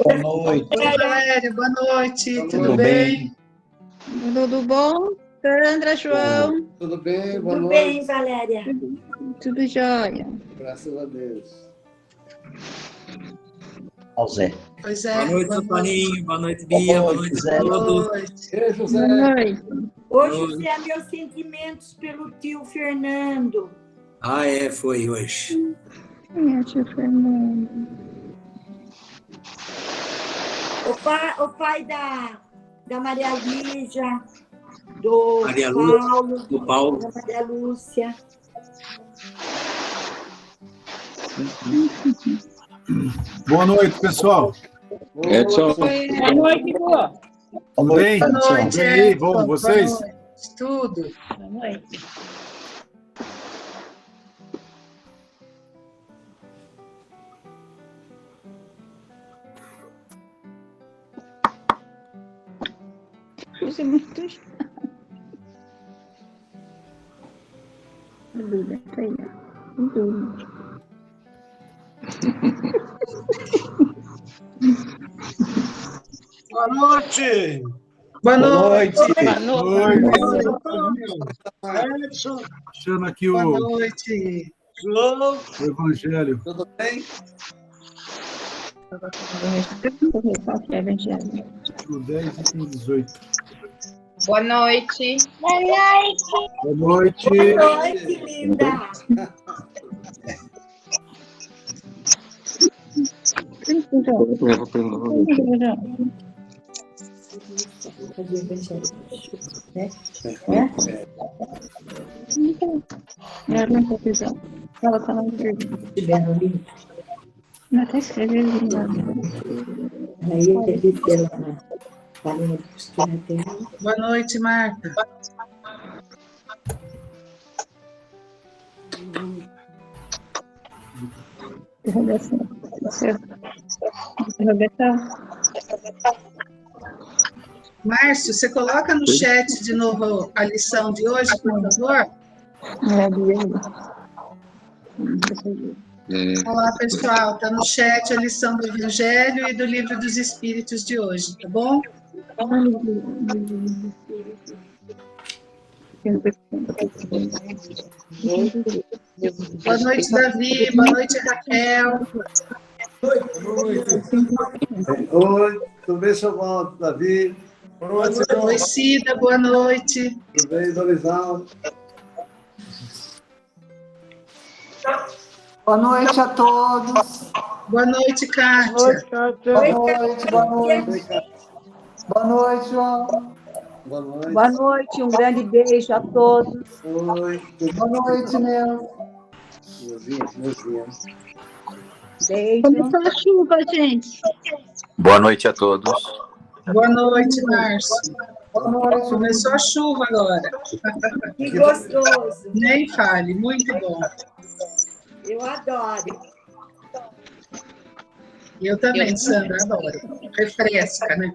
Boa noite. Oi, Valéria, boa noite. Tudo Tudo bem? Tudo bom? Sandra, João? Tudo bem? Boa Tudo noite. bem, Valéria? Tudo jóia. Graças a Deus. Ao Zé. Pois é. Boa noite, Toninho. Boa noite, Bia. Boa noite Zé. a Boa todos. noite. E aí, José? Boa noite. Ô, José, meus sentimentos pelo tio Fernando. Ah, foi hoje. Quem é tio Fernando? O pai da Maria Lígia, do Maria Paulo, do Paulo. da Maria Lúcia. Boa noite, pessoal. Edson. Boa noite, boa. Tudo bem? Boa noite, E aí, Edson. bom, vocês? Boa noite. Tudo. Boa noite. Isso é muito dúvida, tá aí, ó. Dúvida. Boa noite! Boa noite. Edson, Achando aqui Boa o noite. João, Evangelho. Tudo bem? Qual que é, Evangelho? O 10 e tem 18. Boa noite. Boa noite. Boa noite, linda. Ela tá na não até escrevendo. Aí ele disse ela na palhinha de costura dela. Boa noite, Marta. Márcio, você coloca no chat de novo a lição de hoje, por favor? Olá, pessoal. Está no chat a lição do Evangelho e do Livro dos Espíritos de hoje, tá bom? Boa noite, Davi. Boa noite, Raquel. Oi, tudo bem, seu Valdo, Davi? Oi, Cida. Boa noite. Tudo bem, Dorizão? Boa noite a todos. Boa noite, Kátia. Boa noite, boa noite. Boa noite, João. Boa noite. Boa noite, um grande beijo a todos. Oi. Boa noite, meu. Neuzinha. Beijo. Começou a chuva, gente. Boa noite a todos. Boa noite, Márcio. Boa noite. Começou a chuva agora. Que gostoso. Nem fale, muito bom. Eu adoro. Eu também, Sandra, adoro. Refresca, né?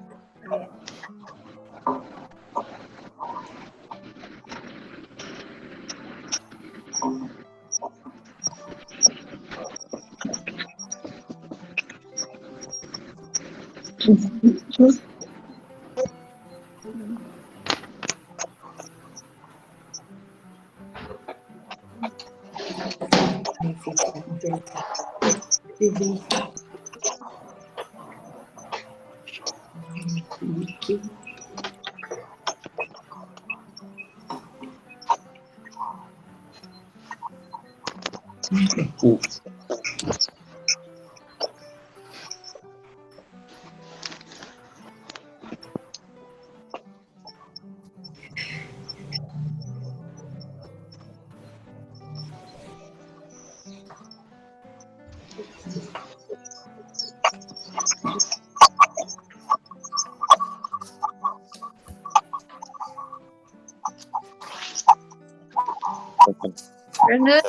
Fernando.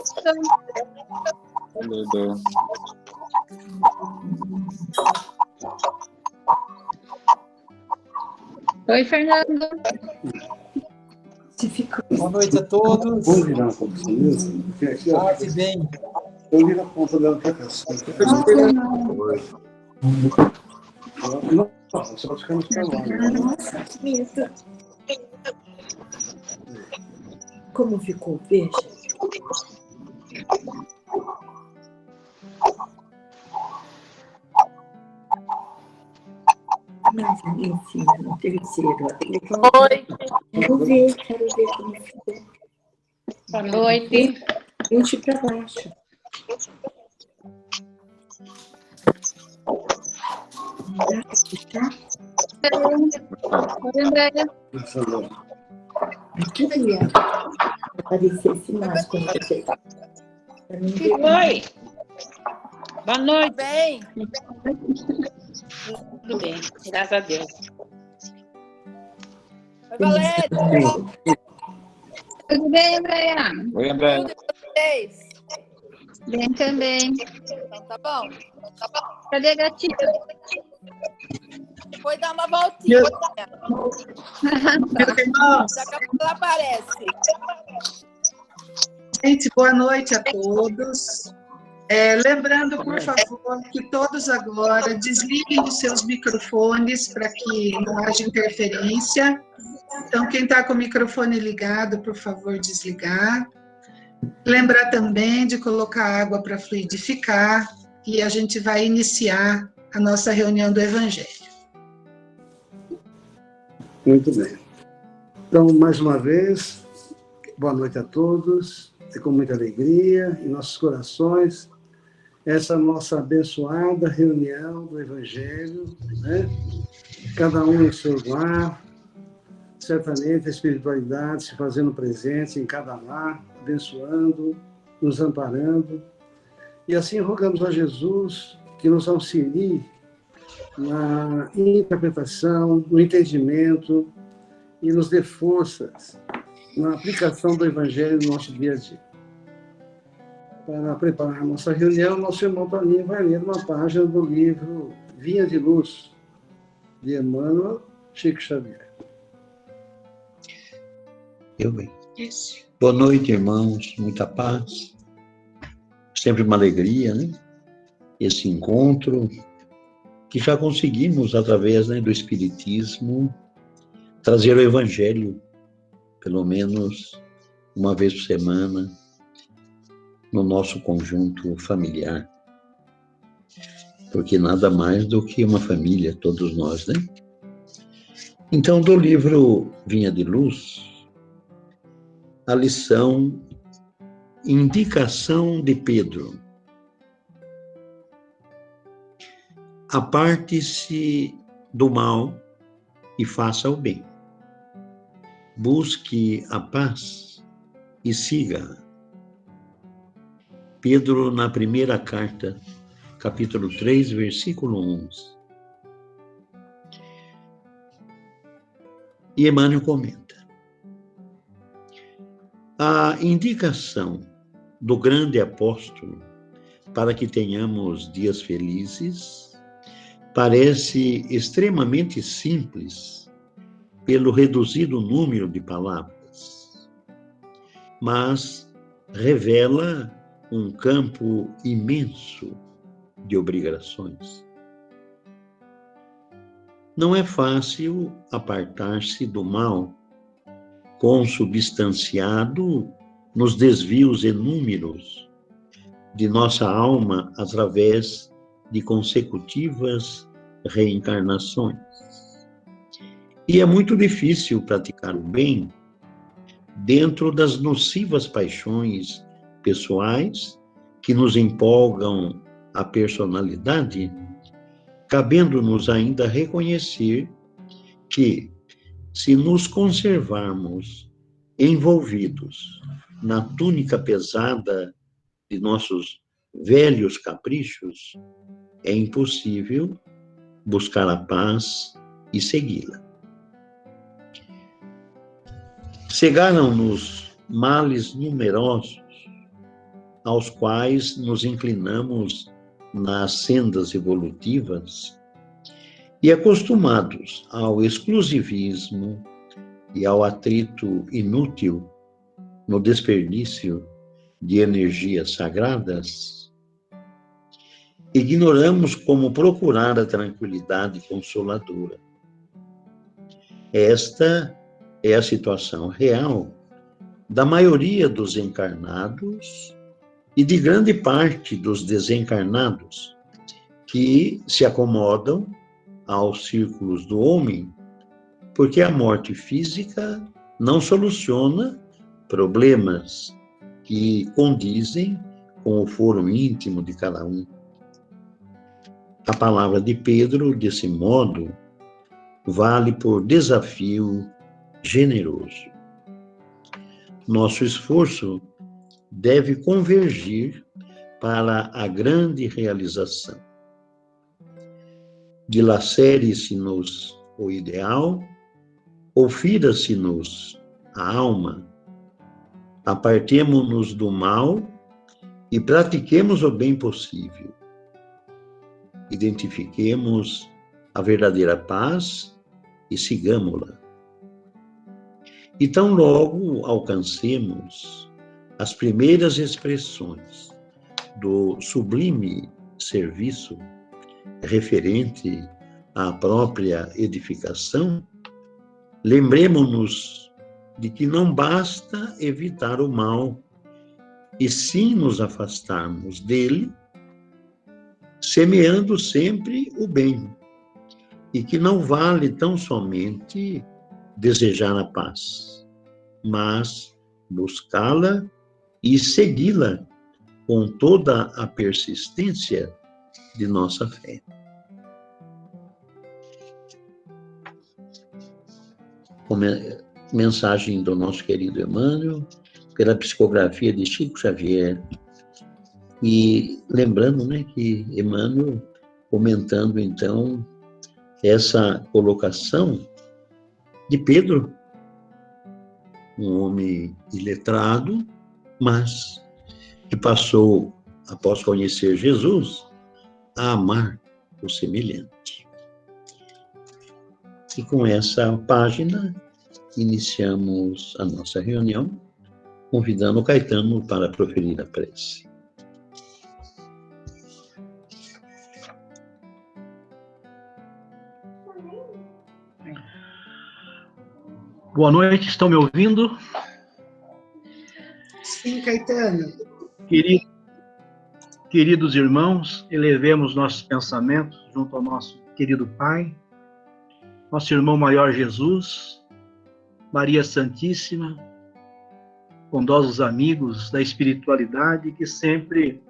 Oi, Fernando. boa noite a todos. Vamos virar um pouco isso. Paz e bem. Eu viro a ponta dela para cá. Nossa, você vai ficar no celular. Nossa, que medo. Como ficou? Veja. Mas ali em cima, no terceiro. Oi. Quero ver como ficou. Boa noite. Puxe para baixo. Tá? Oi, Andréia. Aqui ia aparecer esse nós quando você tá. Oi. Boa noite. Bem, Tudo bem, graças a Deus. oi, Valéria. Tudo bem, Andréia? Oi, André. Tudo e vocês? Bem também. Então tá bom. Cadê a gatinha? Foi dar uma voltinha. Meus irmãos, Daqui a pouco ela aparece. gente, boa noite a todos. Lembrando, por favor, que todos agora desliguem os seus microfones para que não haja interferência. Então, quem está com o microfone ligado, por favor, desligar. Lembrar também de colocar água para fluidificar e a gente vai iniciar a nossa reunião do Evangelho. Muito bem. Então, mais uma vez, boa noite a todos. É com muita alegria em nossos corações essa nossa abençoada reunião do Evangelho, né? Cada um em seu lar, certamente a espiritualidade se fazendo presente em cada lar, abençoando, nos amparando. E assim rogamos a Jesus que nos auxilie na interpretação, no entendimento e nos dê forças na aplicação do Evangelho no nosso dia a dia. Para preparar a nossa reunião, nosso irmão Toninho vai ler uma página do livro Vinha de Luz, de Emmanuel Chico Xavier. Eu bem. Isso. Boa noite, irmãos. Muita paz. Sempre uma alegria, né? Esse encontro que já conseguimos, através, né, do Espiritismo, trazer o Evangelho, pelo menos uma vez por semana, no nosso conjunto familiar. Porque nada mais do que uma família, todos nós, né? Então, do livro Vinha de Luz, a lição Indicação de Pedro. Aparte-se do mal e faça o bem. Busque a paz e siga-a. Pedro, na primeira carta, capítulo 3, versículo 11. E Emmanuel comenta: a indicação do grande apóstolo para que tenhamos dias felizes parece extremamente simples pelo reduzido número de palavras, mas revela um campo imenso de obrigações. Não é fácil apartar-se do mal, consubstanciado nos desvios inúmeros de nossa alma através de consecutivas reencarnações. E é muito difícil praticar o bem dentro das nocivas paixões pessoais que nos empolgam a personalidade, cabendo-nos ainda reconhecer que, se nos conservarmos envolvidos na túnica pesada de nossos velhos caprichos, é impossível buscar a paz e segui-la. Cegaram-nos males numerosos, aos quais nos inclinamos nas sendas evolutivas, e acostumados ao exclusivismo e ao atrito inútil no desperdício de energias sagradas, ignoramos como procurar a tranquilidade consoladora. Esta é a situação real da maioria dos encarnados e de grande parte dos desencarnados, que se acomodam aos círculos do homem, porque a morte física não soluciona problemas que condizem com o foro íntimo de cada um. A palavra de Pedro, desse modo, vale por desafio generoso. Nosso esforço deve convergir para a grande realização. Dilacere-se-nos o ideal, ou fira-se-nos a alma, apartemo-nos do mal e pratiquemos o bem possível. Identifiquemos a verdadeira paz e sigamo-la. E tão logo alcancemos as primeiras expressões do sublime serviço referente à própria edificação, lembremo-nos de que não basta evitar o mal, e sim nos afastarmos dele, semeando sempre o bem, e que não vale tão somente desejar a paz, mas buscá-la e segui-la com toda a persistência de nossa fé. Mensagem do nosso querido Emmanuel, pela psicografia de Chico Xavier. E lembrando, né, que Emmanuel, comentando então essa colocação de Pedro, um homem iletrado, mas que passou, após conhecer Jesus, a amar o semelhante. E com essa página, iniciamos a nossa reunião, convidando o Caetano para proferir a prece. Boa noite, estão me ouvindo? Sim, Caetano. Queridos irmãos, elevemos nossos pensamentos junto ao nosso querido Pai, nosso irmão maior Jesus, Maria Santíssima, bondosos amigos da espiritualidade que sempre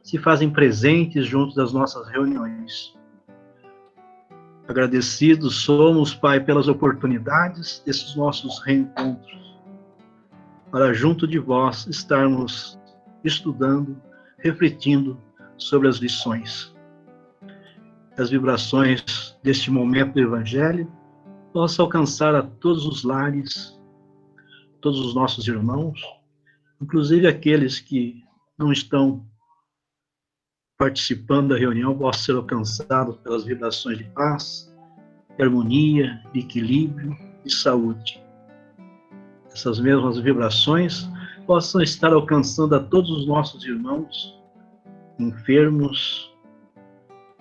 se fazem presentes junto das nossas reuniões. Agradecidos somos, Pai, pelas oportunidades desses nossos reencontros, para junto de vós estarmos estudando, refletindo sobre as lições. As vibrações deste momento do Evangelho possam alcançar a todos os lares, todos os nossos irmãos, inclusive aqueles que não estão participando da reunião, possam ser alcançados pelas vibrações de paz, de harmonia, de equilíbrio e saúde. Essas mesmas vibrações possam estar alcançando a todos os nossos irmãos enfermos,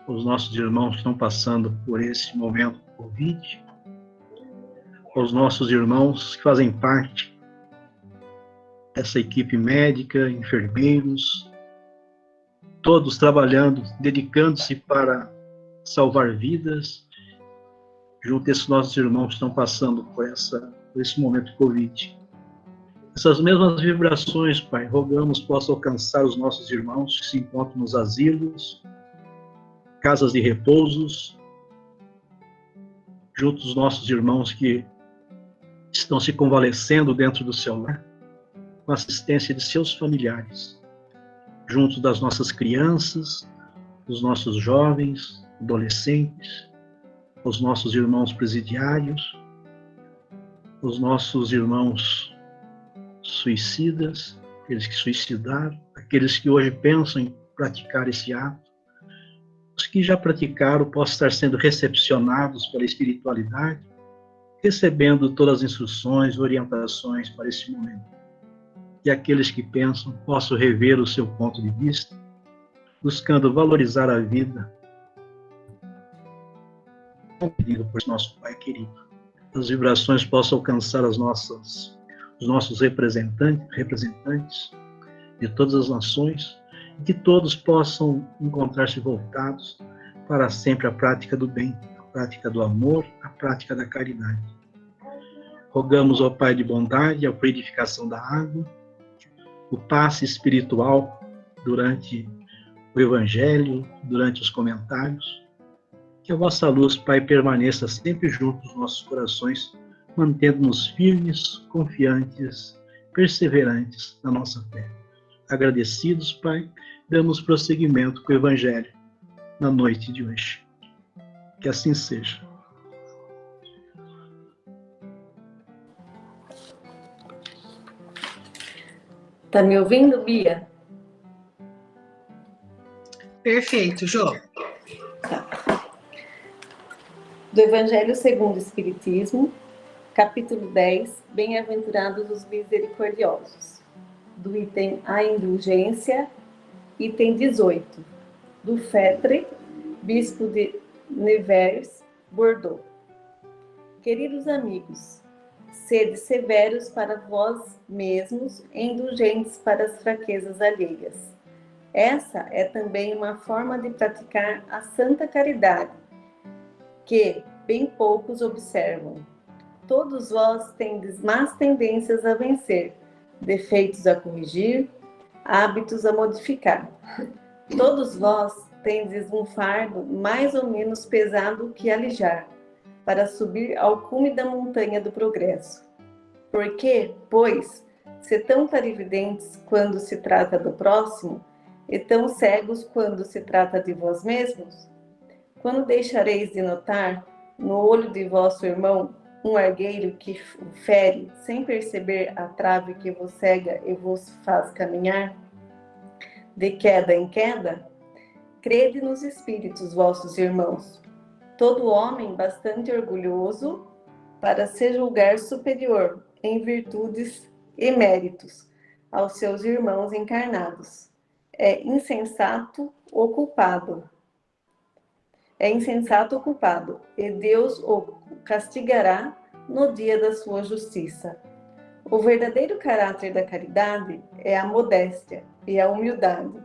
os nossos irmãos que estão passando por esse momento do Covid, os nossos irmãos que fazem parte dessa equipe médica, enfermeiros, todos trabalhando, dedicando-se para salvar vidas, junto a esses nossos irmãos que estão passando por esse momento de Covid. Essas mesmas vibrações, Pai, rogamos possam alcançar os nossos irmãos que se encontram nos asilos, casas de repousos, junto aos nossos irmãos que estão se convalescendo dentro do seu lar, com a assistência de seus familiares, junto das nossas crianças, dos nossos jovens, adolescentes, os nossos irmãos presidiários, os nossos irmãos suicidas, aqueles que suicidaram, aqueles que hoje pensam em praticar esse ato, os que já praticaram possam estar sendo recepcionados pela espiritualidade, recebendo todas as instruções, orientações para esse momento. E aqueles que pensam possam rever o seu ponto de vista, buscando valorizar a vida, por nosso Pai querido. As vibrações possam alcançar os nossos representantes de todas as nações, e que todos possam encontrar-se voltados para sempre à prática do bem, à prática do amor, à prática da caridade. Rogamos ao Pai de bondade a purificação da água, o passe espiritual durante o Evangelho, durante os comentários. Que a vossa luz, Pai, permaneça sempre junto aos nossos corações, mantendo-nos firmes, confiantes, perseverantes na nossa fé. Agradecidos, Pai, damos prosseguimento com o Evangelho na noite de hoje. Que assim seja. Tá me ouvindo, Bia? Perfeito, Jô. Do Evangelho segundo o Espiritismo, capítulo 10, Bem-aventurados os misericordiosos. Do item A Indulgência, item 18, do Fetre, bispo de Nevers, Bordeaux. Queridos amigos, sede severos para vós mesmos, indulgentes para as fraquezas alheias. Essa é também uma forma de praticar a santa caridade, que bem poucos observam. Todos vós tendes más tendências a vencer, defeitos a corrigir, hábitos a modificar. Todos vós tendes um fardo mais ou menos pesado que alijar, para subir ao cume da montanha do progresso. Por que, pois, se tão clarividentes quando se trata do próximo, e tão cegos quando se trata de vós mesmos? Quando deixareis de notar, no olho de vosso irmão, um argueiro que o fere, sem perceber a trave que vos cega e vos faz caminhar de queda em queda? Crede nos espíritos, vossos irmãos. Todo homem bastante orgulhoso para se julgar superior em virtudes e méritos aos seus irmãos encarnados. É insensato o culpado, e Deus o castigará no dia da sua justiça. O verdadeiro caráter da caridade é a modéstia e a humildade,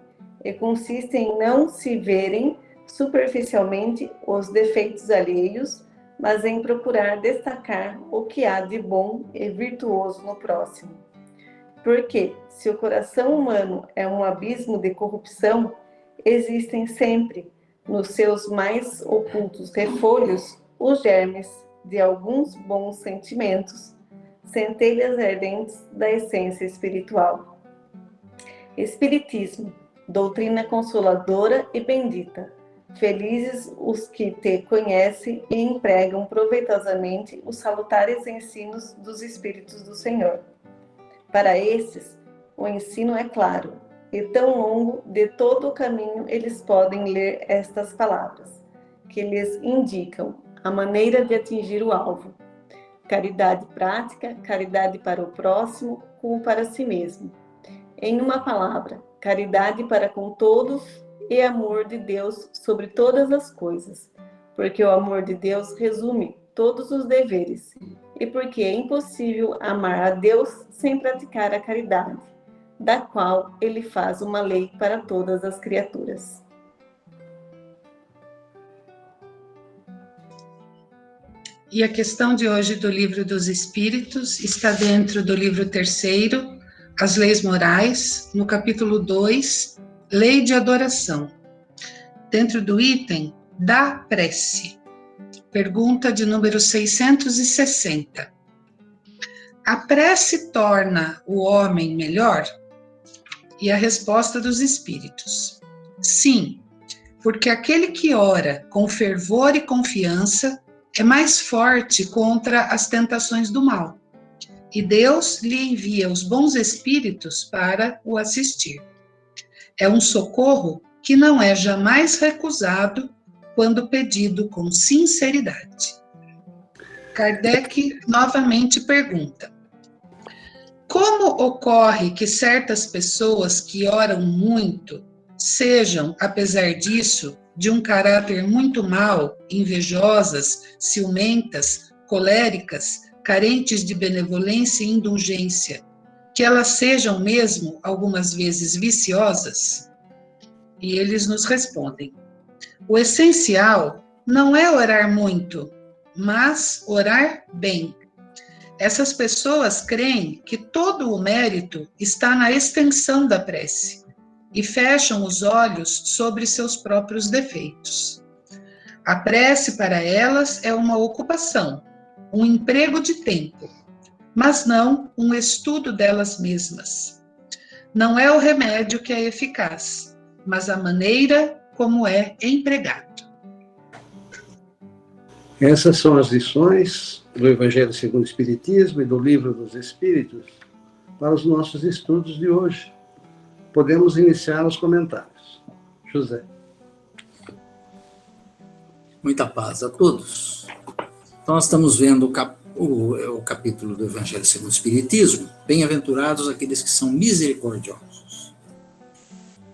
e consiste em não se verem superficialmente os defeitos alheios, mas em procurar destacar o que há de bom e virtuoso no próximo. Porque, se o coração humano é um abismo de corrupção, existem sempre, nos seus mais ocultos refolhos, os germes de alguns bons sentimentos, centelhas ardentes da essência espiritual. Espiritismo, doutrina consoladora e bendita. Felizes os que te conhecem e empregam proveitosamente os salutares ensinos dos Espíritos do Senhor. Para esses, o ensino é claro, e tão longo de todo o caminho eles podem ler estas palavras, que lhes indicam a maneira de atingir o alvo. Caridade prática, caridade para o próximo, como para si mesmo. Em uma palavra, caridade para com todos e amor de Deus sobre todas as coisas, porque o amor de Deus resume todos os deveres, e porque é impossível amar a Deus sem praticar a caridade, da qual ele faz uma lei para todas as criaturas. E a questão de hoje do Livro dos Espíritos está dentro do livro 3º, As Leis Morais, no capítulo 2, Lei de Adoração, dentro do item da prece. Pergunta de número 660. A prece torna o homem melhor? E a resposta dos Espíritos: sim, porque aquele que ora com fervor e confiança é mais forte contra as tentações do mal, e Deus lhe envia os bons espíritos para o assistir. É um socorro que não é jamais recusado quando pedido com sinceridade. Kardec novamente pergunta: como ocorre que certas pessoas que oram muito sejam, apesar disso, de um caráter muito mau, invejosas, ciumentas, coléricas, carentes de benevolência e indulgência, que elas sejam mesmo, algumas vezes, viciosas? E eles nos respondem: o essencial não é orar muito, mas orar bem. Essas pessoas creem que todo o mérito está na extensão da prece e fecham os olhos sobre seus próprios defeitos. A prece para elas é uma ocupação, um emprego de tempo, mas não um estudo delas mesmas. Não é o remédio que é eficaz, mas a maneira como é empregado. Essas são as lições do Evangelho segundo o Espiritismo e do Livro dos Espíritos para os nossos estudos de hoje. Podemos iniciar os comentários. José. Muita paz a todos. Então, nós estamos vendo o capítulo do Evangelho segundo o Espiritismo, bem-aventurados aqueles que são misericordiosos.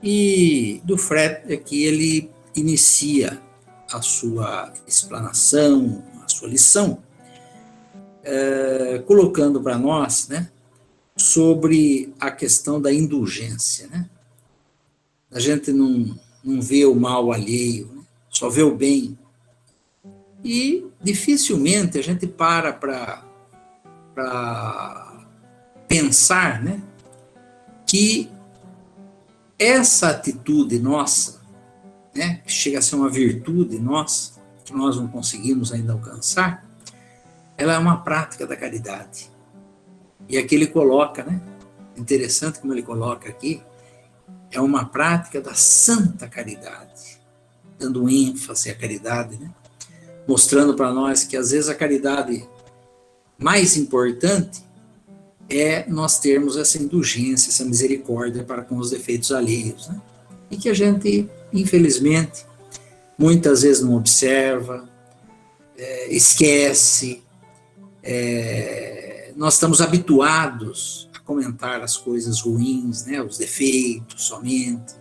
E do Fred é que ele inicia a sua explanação, a sua lição, colocando para nós, né, sobre a questão da indulgência, né? A gente não vê o mal alheio, né? Só vê o bem. E dificilmente a gente para pensar, né, que essa atitude nossa, né, que chega a ser uma virtude nossa, que nós não conseguimos ainda alcançar, ela é uma prática da caridade. E aqui ele coloca, né, interessante como ele coloca aqui, é uma prática da santa caridade, dando ênfase à caridade, né, mostrando para nós que às vezes a caridade mais importante é nós termos essa indulgência, essa misericórdia para com os defeitos alheios, né, e que a gente, infelizmente, muitas vezes não observa, esquece. Nós estamos habituados a comentar as coisas ruins, né, os defeitos somente,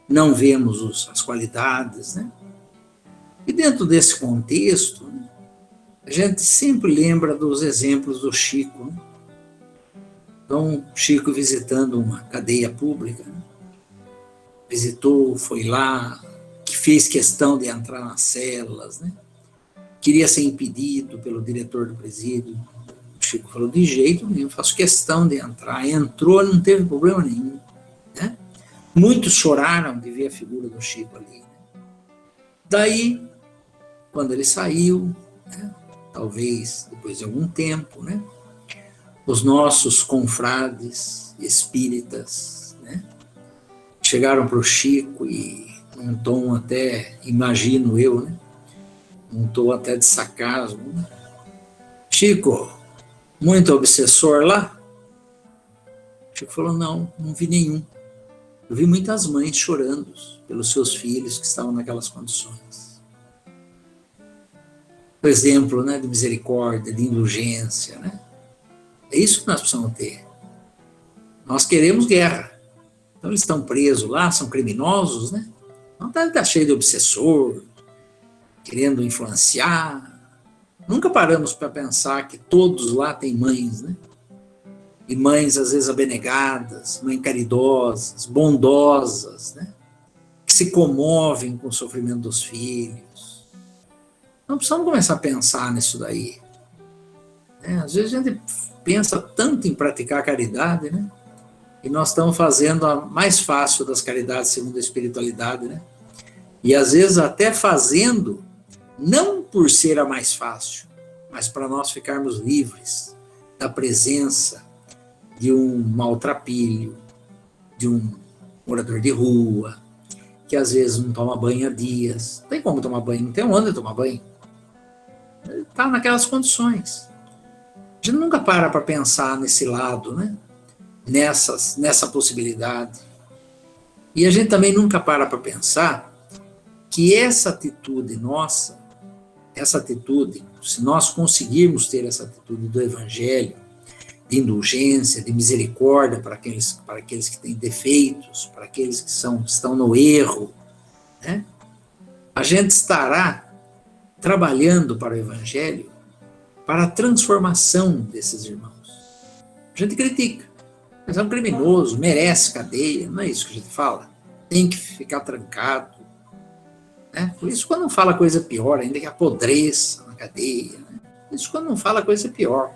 não vemos as qualidades, né? E dentro desse contexto, né, a gente sempre lembra dos exemplos do Chico, né? Então, Chico visitando uma cadeia pública, né? Visitou, foi lá, que fez questão de entrar nas celas, né? Queria ser impedido pelo diretor do presídio. O Chico falou: de jeito nenhum, faço questão de entrar. Entrou, não teve problema nenhum, né? Muitos choraram de ver a figura do Chico ali, né? Daí, quando ele saiu, né, talvez depois de algum tempo, né, os nossos confrades espíritas, né, chegaram para o Chico e, num tom até, imagino eu, né, um tom até de sarcasmo, né? Chico, muito obsessor lá? O Chico falou: não vi nenhum. Eu vi muitas mães chorando pelos seus filhos que estavam naquelas condições. O exemplo, né, de misericórdia, de indulgência, né? É isso que nós precisamos ter. Nós queremos guerra. Então eles estão presos lá, são criminosos, né? Não está cheio de obsessor, querendo influenciar. Nunca paramos para pensar que todos lá têm mães, né? E mães, às vezes, abnegadas, mães caridosas, bondosas, né? Que se comovem com o sofrimento dos filhos. Não precisamos começar a pensar nisso daí, né? Às vezes a gente pensa tanto em praticar a caridade, né? E nós estamos fazendo a mais fácil das caridades segundo a espiritualidade, né? E às vezes até fazendo, não por ser a mais fácil, mas para nós ficarmos livres da presença de um maltrapilho, de um morador de rua, que às vezes não toma banho há dias. Não tem como tomar banho, não tem onde tomar banho. Ele está naquelas condições. A gente nunca para pensar nesse lado, né? Nessa possibilidade. E a gente também nunca para pensar que essa atitude nossa, essa atitude, se nós conseguirmos ter essa atitude do Evangelho, de indulgência, de misericórdia para aqueles que têm defeitos, para aqueles que estão no erro, né? A gente estará trabalhando para o Evangelho, para a transformação desses irmãos. A gente critica, mas é um criminoso, merece cadeia, não é isso que a gente fala? Tem que ficar trancado, né? Por isso, quando não fala coisa pior, ainda que apodreça na cadeia, né? Por isso, quando não fala coisa pior,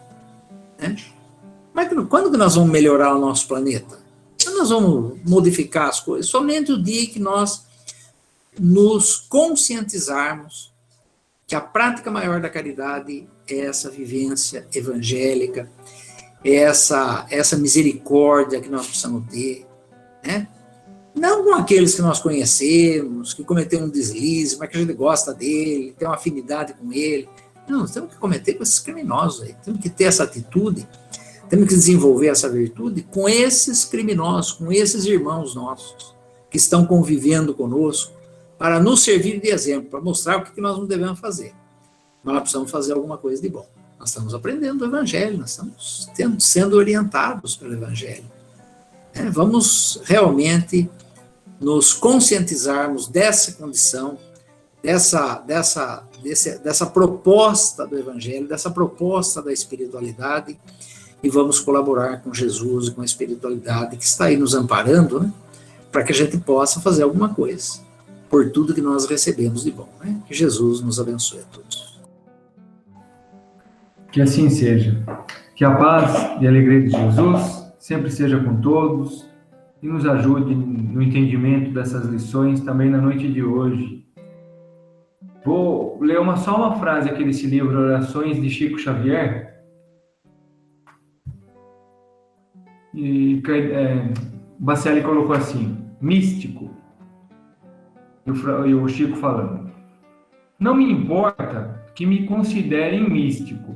né? Mas quando que nós vamos melhorar o nosso planeta? Quando nós vamos modificar as coisas? Somente o dia que nós nos conscientizarmos que a prática maior da caridade é essa vivência evangélica, é essa misericórdia que nós precisamos ter, né? Não com aqueles que nós conhecemos, que cometeram um deslize, mas que a gente gosta dele, tem uma afinidade com ele. Não, nós temos que cometer com esses criminosos aí, temos que ter essa atitude, temos que desenvolver essa virtude com esses criminosos, com esses irmãos nossos, que estão convivendo conosco, para nos servir de exemplo, para mostrar o que nós não devemos fazer. Mas nós precisamos fazer alguma coisa de bom. Nós estamos aprendendo o Evangelho, nós estamos sendo orientados pelo Evangelho. Vamos realmente nos conscientizarmos dessa condição, dessa proposta do Evangelho, dessa proposta da espiritualidade, e vamos colaborar com Jesus e com a espiritualidade que está aí nos amparando, né, para que a gente possa fazer alguma coisa por tudo que nós recebemos de bom, né? Que Jesus nos abençoe a todos. Que assim seja. Que a paz e a alegria de Jesus sempre seja com todos e nos ajude no entendimento dessas lições também na noite de hoje. Vou ler só uma frase aqui desse livro, Orações de Chico Xavier. E Bacelli colocou assim: místico. E o Chico falando: não me importa que me considerem místico.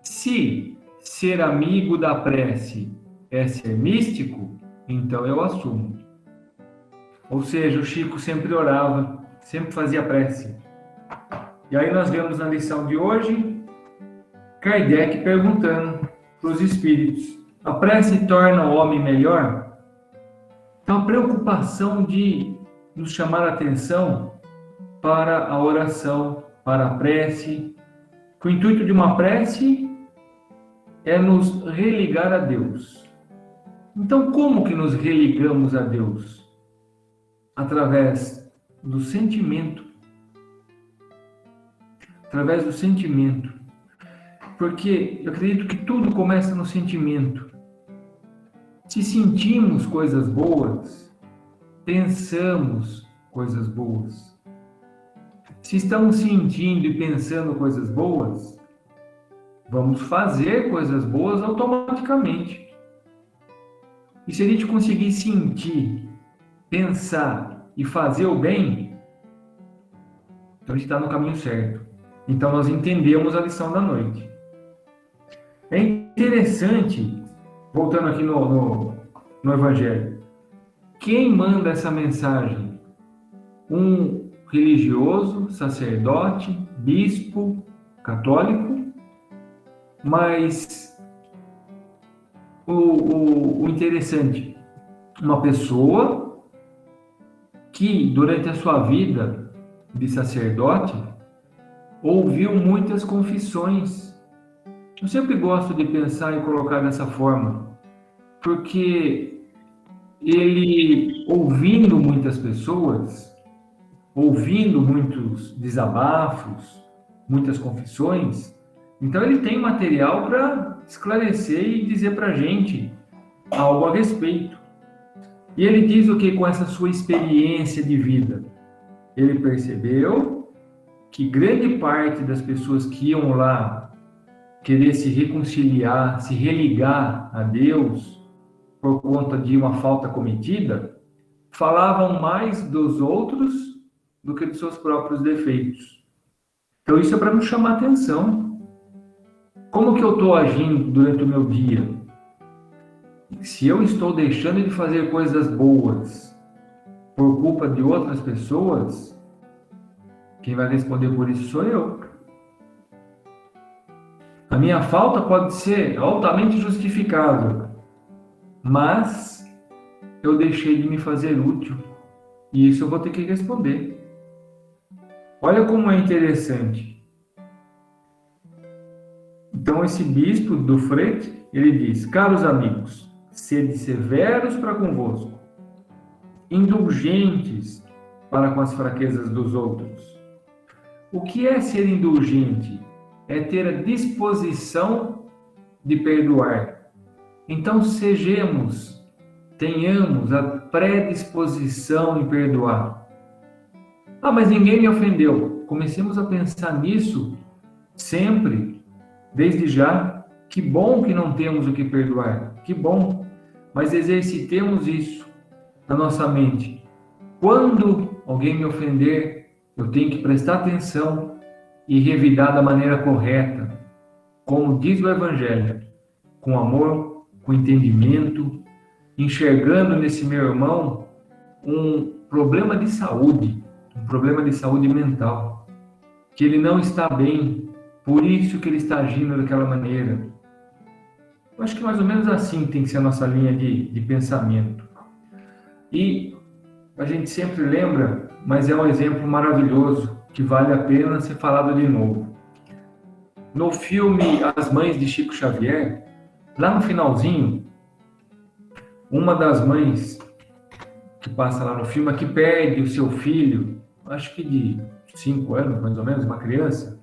Se ser amigo da prece é ser místico, então eu assumo. Ou seja, o Chico sempre orava, sempre fazia prece. E aí nós vemos na lição de hoje, Kardec perguntando para os espíritos: a prece torna o homem melhor? Então a preocupação de nos chamar a atenção para a oração, para a prece. O intuito de uma prece é nos religar a Deus. Então, como que nos religamos a Deus? Através do sentimento. Através do sentimento. Porque eu acredito que tudo começa no sentimento. Se sentimos coisas boas, pensamos coisas boas. Se estamos sentindo e pensando coisas boas, vamos fazer coisas boas automaticamente. E se a gente conseguir sentir, pensar e fazer o bem, então a gente está no caminho certo. Então nós entendemos a lição da noite. É interessante, voltando aqui no Evangelho, quem manda essa mensagem? Um religioso, sacerdote, bispo, católico, mas o interessante, uma pessoa que durante a sua vida de sacerdote ouviu muitas confissões. Eu sempre gosto de pensar e colocar dessa forma, porque ele, ouvindo muitas pessoas, ouvindo muitos desabafos, muitas confissões, então ele tem material para esclarecer e dizer para a gente algo a respeito. E ele diz o que com essa sua experiência de vida? Ele percebeu que grande parte das pessoas que iam lá querer se reconciliar, se religar a Deus por conta de uma falta cometida, falavam mais dos outros do que dos seus próprios defeitos. Então isso é para nos chamar a atenção. Como que eu estou agindo durante o meu dia? Se eu estou deixando de fazer coisas boas por culpa de outras pessoas, quem vai responder por isso sou eu. A minha falta pode ser altamente justificável, mas eu deixei de me fazer útil. E isso eu vou ter que responder. Olha como é interessante. Então, esse bispo do Frete, ele diz: caros amigos, sede severos para convosco, indulgentes para com as fraquezas dos outros. O que é ser indulgente? É ter a disposição de perdoar. Então, tenhamos a predisposição em perdoar. Ah, mas ninguém me ofendeu. Comecemos a pensar nisso sempre, desde já. Que bom que não temos o que perdoar. Que bom. Mas exercitemos isso na nossa mente. Quando alguém me ofender, eu tenho que prestar atenção e revidar da maneira correta, como diz o Evangelho, com amor, com entendimento, enxergando nesse meu irmão um problema de saúde, um problema de saúde mental, que ele não está bem, por isso que ele está agindo daquela maneira. Eu acho que mais ou menos assim tem que ser a nossa linha de pensamento. E a gente sempre lembra, mas é um exemplo maravilhoso, que vale a pena ser falado de novo. No filme As Mães de Chico Xavier, lá no finalzinho, uma das mães que passa lá no filme, que perde o seu filho, acho que de 5 anos, mais ou menos, uma criança,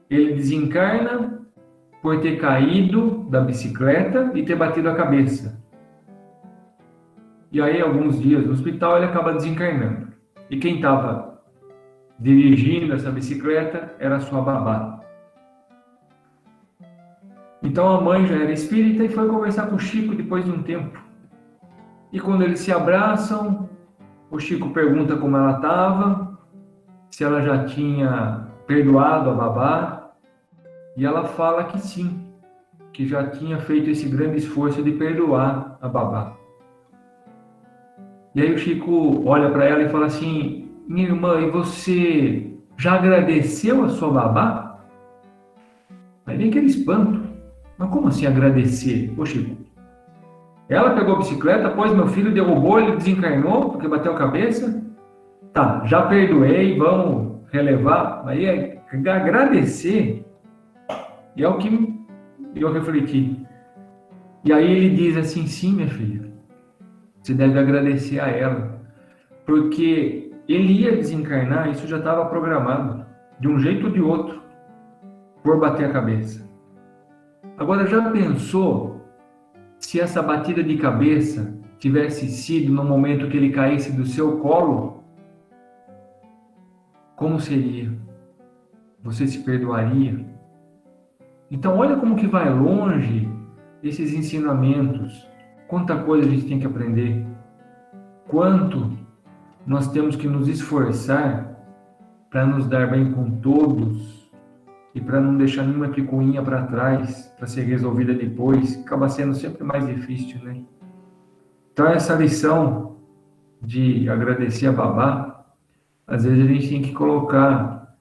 ele desencarna por ter caído da bicicleta e ter batido a cabeça. E aí, alguns dias no hospital, ele acaba desencarnando. E quem estava dirigindo essa bicicleta era a sua babá. Então a mãe já era espírita e foi conversar com o Chico depois de um tempo. E quando eles se abraçam, o Chico pergunta como ela estava, se ela já tinha perdoado a babá, e ela fala que sim, que já tinha feito esse grande esforço de perdoar a babá. E aí o Chico olha para ela e fala assim: minha irmã, e você já agradeceu a sua babá? Aí vem aquele espanto. Mas como assim agradecer? Ô Chico, ela pegou a bicicleta, pôs meu filho, derrubou, ele desencarnou porque bateu a cabeça. Tá, já perdoei, vamos relevar. Aí é agradecer. E é o que eu refleti. E aí ele diz assim: sim, minha filha, você deve agradecer a ela, porque ele ia desencarnar, isso já estava programado, de um jeito ou de outro, por bater a cabeça. Agora, já pensou se essa batida de cabeça tivesse sido no momento que ele caísse do seu colo? Como seria? Você se perdoaria? Então, olha como que vai longe esses ensinamentos. Quanta coisa a gente tem que aprender. Quanto nós temos que nos esforçar para nos dar bem com todos e para não deixar nenhuma picuinha para trás, para ser resolvida depois. Acaba sendo sempre mais difícil, né? Então, essa lição de agradecer a babá, às vezes a gente tem que colocar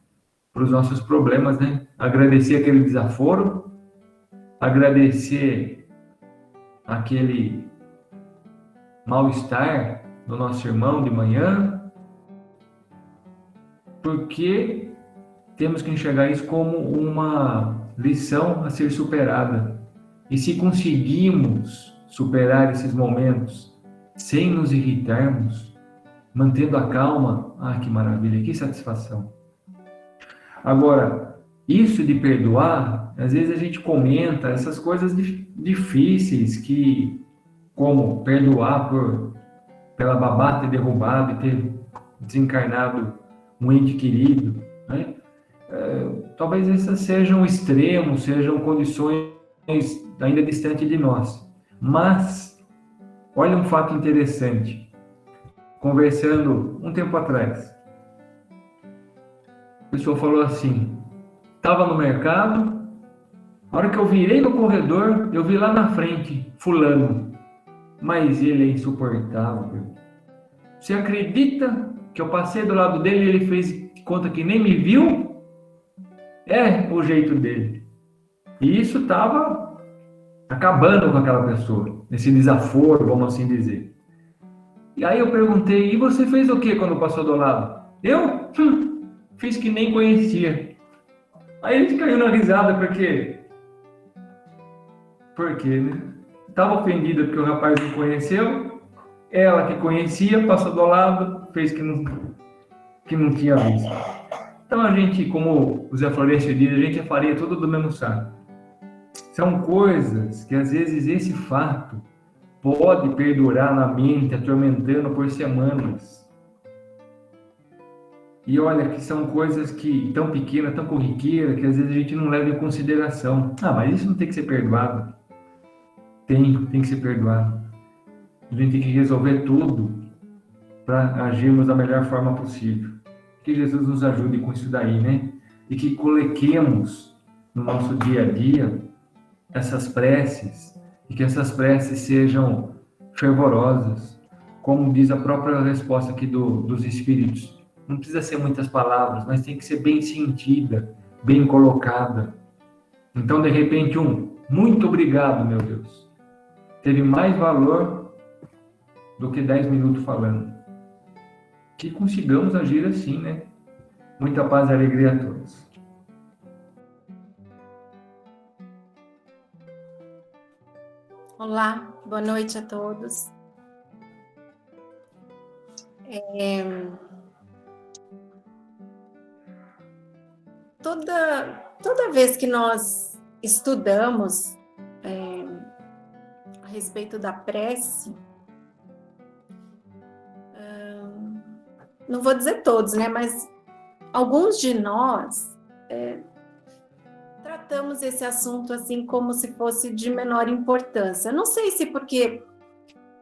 para os nossos problemas, né? Agradecer aquele desaforo, agradecer aquele mal-estar do nosso irmão de manhã, porque temos que enxergar isso como uma lição a ser superada. E se conseguimos superar esses momentos sem nos irritarmos, mantendo a calma, que maravilha, que satisfação. Agora, isso de perdoar, às vezes a gente comenta essas coisas difíceis, como perdoar pela babá ter derrubado e ter desencarnado um ente querido, né? Talvez essas sejam extremos, sejam condições ainda distantes de nós. Mas, olha um fato interessante. Conversando um tempo atrás, a pessoa falou assim: estava no mercado, a hora que eu virei no corredor, eu vi lá na frente fulano, mas ele é insuportável. Você acredita que eu passei do lado dele e ele fez conta que nem me viu? É o jeito dele. E isso estava acabando com aquela pessoa, esse desaforo, vamos assim dizer. E aí eu perguntei, e você fez o que quando passou do lado? Eu? Fiz que nem conhecia. Aí a gente caiu na risada, porque né? Estava ofendida porque o rapaz não conheceu, ela que conhecia, passou do lado, fez que não tinha visto. Então a gente, como o Zé Florencio diz, a gente é farinha tudo do mesmo saco. São coisas que às vezes esse fato pode perdurar na mente, atormentando por semanas. E olha que são coisas que tão pequenas, tão corriqueiras, que às vezes a gente não leva em consideração. Ah, mas isso não tem que ser perdoado. Tem que ser perdoado. A gente tem que resolver tudo para agirmos da melhor forma possível. Que Jesus nos ajude com isso daí, né? E que coloquemos no nosso dia a dia essas preces, e que essas preces sejam fervorosas, como diz a própria resposta aqui dos Espíritos. Não precisa ser muitas palavras, mas tem que ser bem sentida, bem colocada. Então, de repente, muito obrigado, meu Deus, teve mais valor do que 10 minutos falando. Que consigamos agir assim, né? Muita paz e alegria a todos. Olá, boa noite a todos. Toda vez que nós estudamos a respeito da prece, não vou dizer todos, né? Mas alguns de nós tratamos esse assunto assim como se fosse de menor importância. Não sei se porque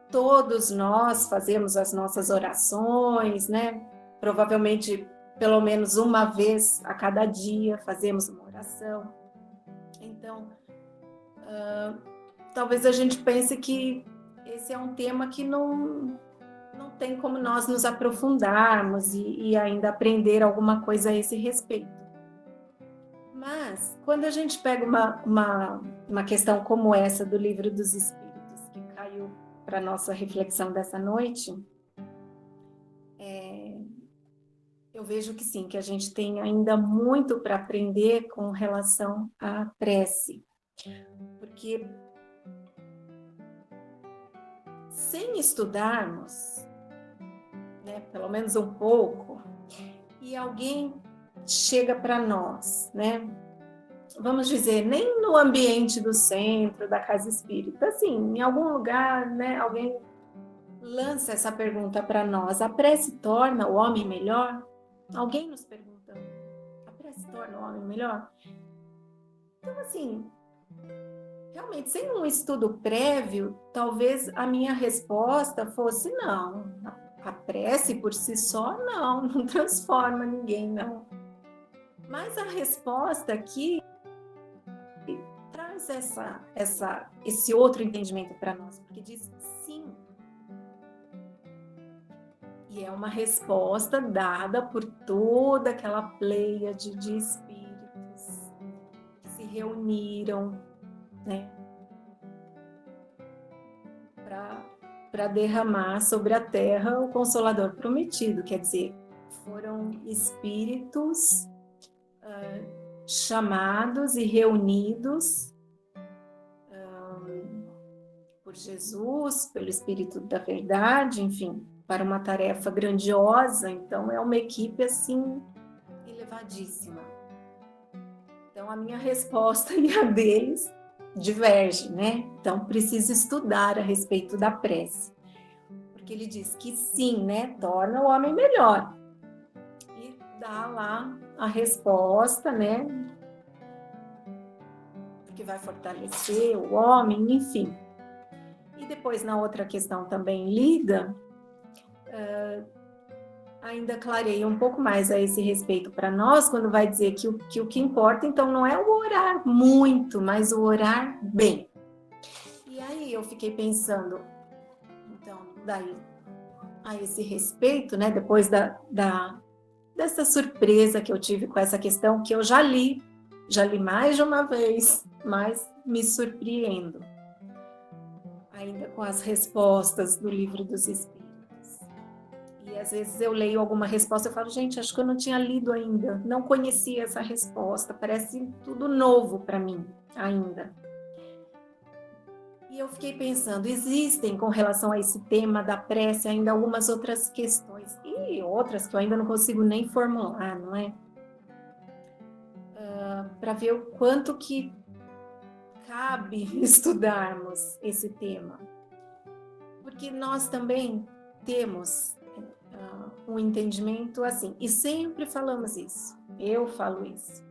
todos nós fazemos as nossas orações, né? Provavelmente pelo menos uma vez a cada dia fazemos uma oração. Então, talvez a gente pense que esse é um tema que não tem como nós nos aprofundarmos e ainda aprender alguma coisa a esse respeito. Mas, quando a gente pega uma questão como essa do Livro dos Espíritos, que caiu para a nossa reflexão dessa noite, eu vejo que sim, que a gente tem ainda muito para aprender com relação à prece. Porque sem estudarmos, né, pelo menos um pouco, e alguém chega para nós, né? Vamos dizer, nem no ambiente do centro, da casa espírita, assim, em algum lugar, né, alguém lança essa pergunta para nós: a prece torna o homem melhor? Alguém nos pergunta: a prece torna o homem melhor? Então, assim, realmente, sem um estudo prévio, talvez a minha resposta fosse não. A prece por si só, não transforma ninguém, não. Mas a resposta aqui traz esse outro entendimento para nós, porque diz sim. E é uma resposta dada por toda aquela pleiade de espíritos que se reuniram, né, para derramar sobre a terra o Consolador prometido. Quer dizer, foram espíritos chamados e reunidos por Jesus, pelo Espírito da Verdade, enfim, para uma tarefa grandiosa. Então, é uma equipe, assim, elevadíssima. Então, a minha resposta e a deles diverge, né? Então, preciso estudar a respeito da prece. Porque ele diz que sim, né? Torna o homem melhor. E dá lá a resposta, né? Porque vai fortalecer o homem, enfim. E depois, na outra questão também lida, ainda clareia um pouco mais a esse respeito para nós, quando vai dizer que o que importa, então, não é o orar muito, mas o orar bem. E aí eu fiquei pensando, então, daí, a esse respeito, né, depois dessa surpresa que eu tive com essa questão, que eu já li já li mais de uma vez, mas me surpreendo ainda com as respostas do Livro dos Espíritos. E às vezes eu leio alguma resposta e falo, gente, acho que eu não tinha lido ainda, não conhecia essa resposta, parece tudo novo para mim ainda. E eu fiquei pensando, existem com relação a esse tema da prece ainda algumas outras questões, e outras que eu ainda não consigo nem formular, não é? Para ver o quanto que cabe estudarmos esse tema. Porque nós também temos um entendimento assim, e sempre falamos isso, eu falo isso,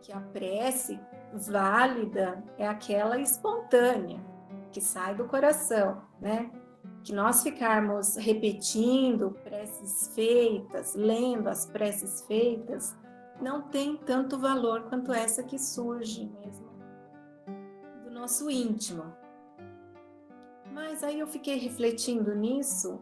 que a prece válida é aquela espontânea, que sai do coração, né? Que nós ficarmos repetindo preces feitas, lendo as preces feitas, não tem tanto valor quanto essa que surge mesmo do nosso íntimo. Mas aí eu fiquei refletindo nisso,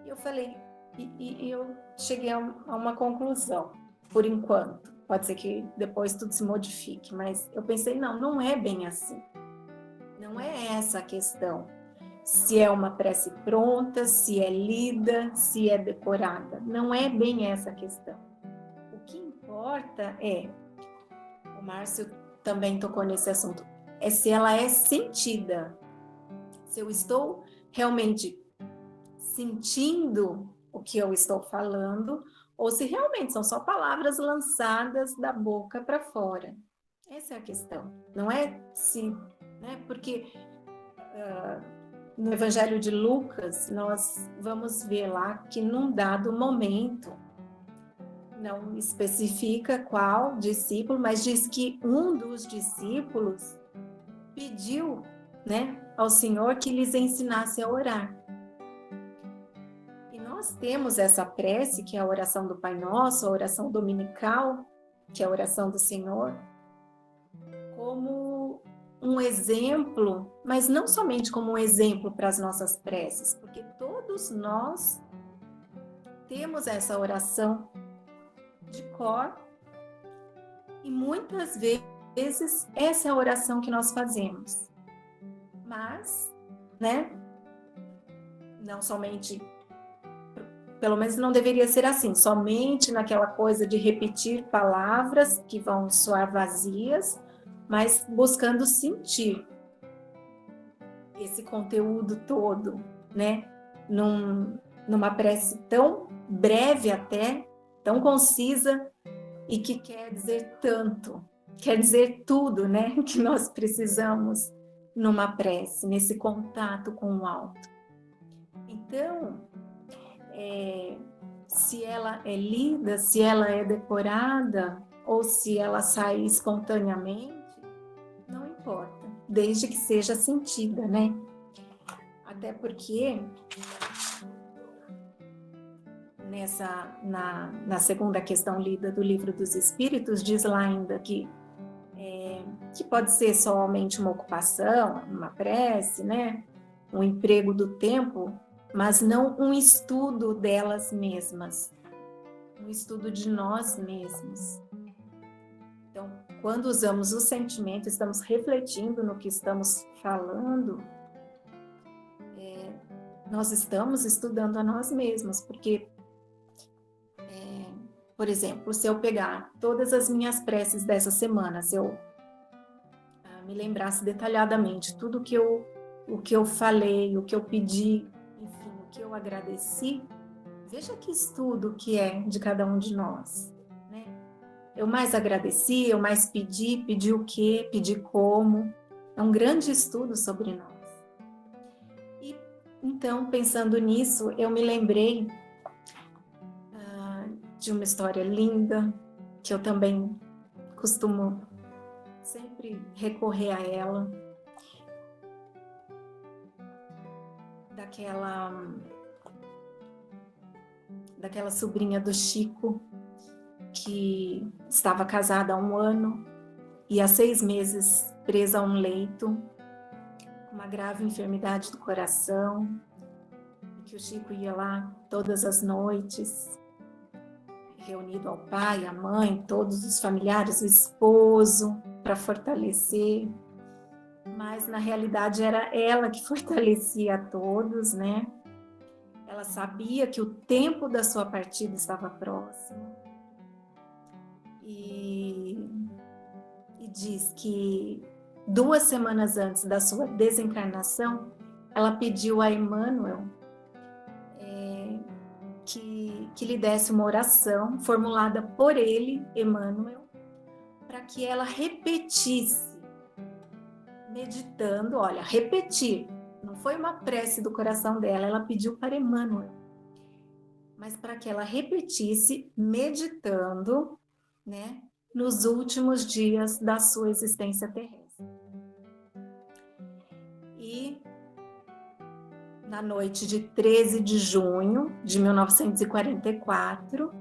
e eu falei, e eu cheguei a uma conclusão, por enquanto. Pode ser que depois tudo se modifique, mas eu pensei, não é bem assim. Não é essa a questão. Se é uma prece pronta, se é lida, se é decorada. Não é bem essa a questão. O que importa é, o Márcio também tocou nesse assunto, é se ela é sentida. Se eu estou realmente sentindo o que eu estou falando, ou se realmente são só palavras lançadas da boca para fora. Essa é a questão. Não é se... né? Porque no Evangelho de Lucas, nós vamos ver lá que num dado momento, não especifica qual discípulo, mas diz que um dos discípulos pediu, né, ao Senhor que lhes ensinasse a orar. E nós temos essa prece, que é a oração do Pai Nosso, a oração dominical, que é a oração do Senhor, como um exemplo, mas não somente como um exemplo para as nossas preces, porque todos nós temos essa oração de cor e muitas vezes essa é a oração que nós fazemos. Mas, né, não somente, pelo menos não deveria ser assim, somente naquela coisa de repetir palavras que vão soar vazias, mas buscando sentir esse conteúdo todo, né? Numa prece tão breve até, tão concisa e que quer dizer tanto, quer dizer tudo, né? Que nós precisamos numa prece, nesse contato com o alto. Então, se ela é lida, se ela é decorada, ou se ela sai espontaneamente, não importa, desde que seja sentida, né? Até porque na segunda questão lida do Livro dos Espíritos, diz lá ainda que pode ser somente uma ocupação, uma prece, né? Um emprego do tempo, mas não um estudo delas mesmas, um estudo de nós mesmos. Então, quando usamos o sentimento, estamos refletindo no que estamos falando, nós estamos estudando a nós mesmos, porque, por exemplo, se eu pegar todas as minhas preces dessa semana, se eu me lembrasse detalhadamente tudo o que eu falei, o que eu pedi, enfim, o que eu agradeci, veja que estudo que é de cada um de nós, né? Eu mais agradeci, eu mais pedi o quê, pedi como, é um grande estudo sobre nós. E, então, pensando nisso, eu me lembrei de uma história linda, que eu também costumo sempre recorrer a ela, daquela sobrinha do Chico, que estava casada há 1 ano e há 6 meses presa a um leito, com uma grave enfermidade do coração, que o Chico ia lá todas as noites reunido ao pai, à mãe, todos os familiares, o esposo, para fortalecer. Mas, na realidade, era ela que fortalecia a todos, né? Ela sabia que o tempo da sua partida estava próximo. E diz que 2 semanas antes da sua desencarnação, ela pediu a Emmanuel que lhe desse uma oração formulada por ele, Emmanuel, para que ela repetisse, meditando, olha, repetir, não foi uma prece do coração dela, ela pediu para Emmanuel, mas para que ela repetisse, meditando, né, nos últimos dias da sua existência terrestre. E na noite de 13 de junho de 1944,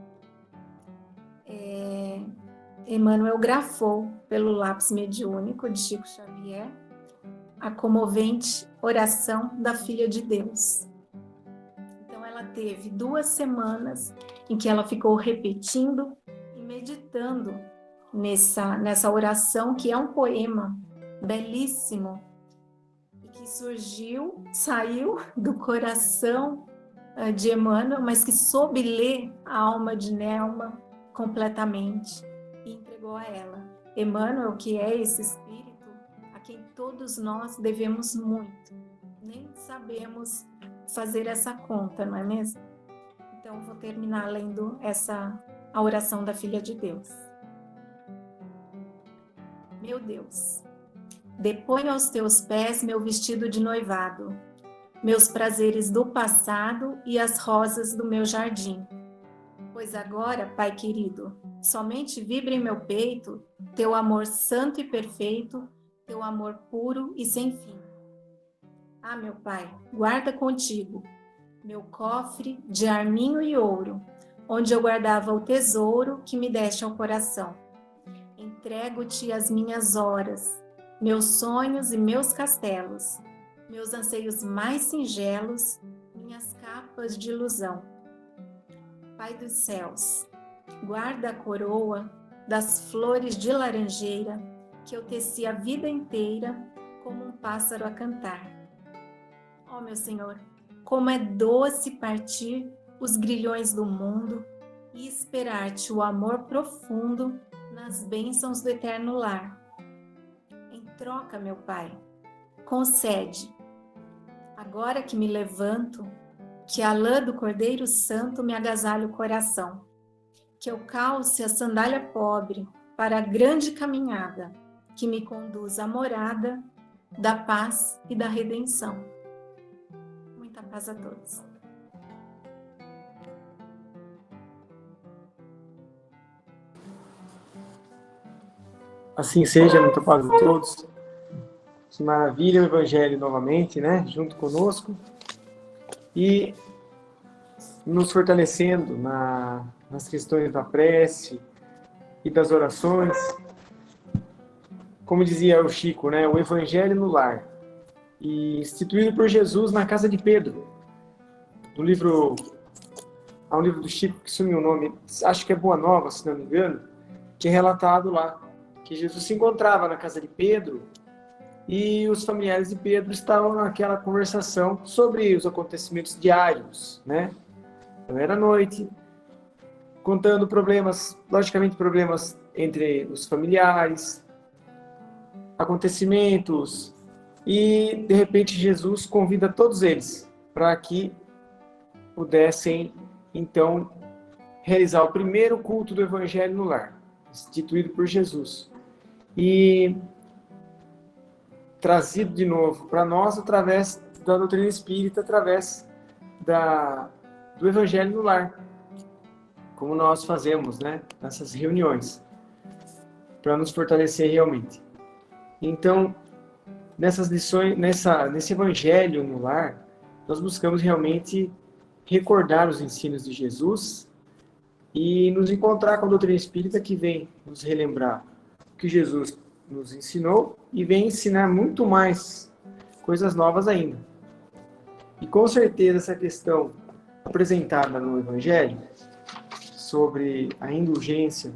Emmanuel grafou pelo lápis mediúnico de Chico Xavier a comovente oração da Filha de Deus. Então ela teve 2 semanas em que ela ficou repetindo e meditando nessa oração, que é um poema belíssimo, que saiu do coração de Emmanuel, mas que soube ler a alma de Nelma completamente e entregou a ela. Emmanuel, que é esse espírito a quem todos nós devemos muito. Nem sabemos fazer essa conta, não é mesmo? Então, vou terminar lendo a oração da Filha de Deus. Meu Deus, deponho aos teus pés meu vestido de noivado, meus prazeres do passado e as rosas do meu jardim. Pois agora, Pai querido, somente vibra em meu peito teu amor santo e perfeito, teu amor puro e sem fim. Ah, meu Pai, guarda contigo meu cofre de arminho e ouro, onde eu guardava o tesouro que me deste ao coração. Entrego-te as minhas horas, meus sonhos e meus castelos, meus anseios mais singelos, minhas capas de ilusão. Pai dos céus, guarda a coroa das flores de laranjeira que eu teci a vida inteira como um pássaro a cantar. Ó meu Senhor, como é doce partir os grilhões do mundo e esperar-te o amor profundo nas bênçãos do eterno lar. Em troca, meu Pai, concede, agora que me levanto, que a lã do Cordeiro Santo me agasalhe o coração, que eu calce a sandália pobre para a grande caminhada que me conduz à morada da paz e da redenção. Muita paz a todos. Assim seja, muita paz a todos. Que maravilha o Evangelho novamente, né? Junto conosco. E nos fortalecendo nas questões da prece e das orações. Como dizia o Chico, né? O Evangelho no lar. E instituído por Jesus na casa de Pedro. Há um livro do Chico que sumiu o nome, acho que é Boa Nova, se não me engano, que é relatado lá, que Jesus se encontrava na casa de Pedro e os familiares de Pedro estavam naquela conversação sobre os acontecimentos diários, né? Então era noite, contando problemas, logicamente problemas entre os familiares, acontecimentos, e de repente Jesus convida todos eles para que pudessem então realizar o primeiro culto do Evangelho no lar, instituído por Jesus. E trazido de novo para nós através da doutrina espírita, através do Evangelho no lar, como nós fazemos, né, nessas reuniões, para nos fortalecer realmente. Então, nessas lições, nesse Evangelho no lar, nós buscamos realmente recordar os ensinos de Jesus e nos encontrar com a doutrina espírita, que vem nos relembrar o que Jesus nos ensinou e vem ensinar muito mais coisas novas ainda. E com certeza essa questão apresentada no Evangelho sobre a indulgência,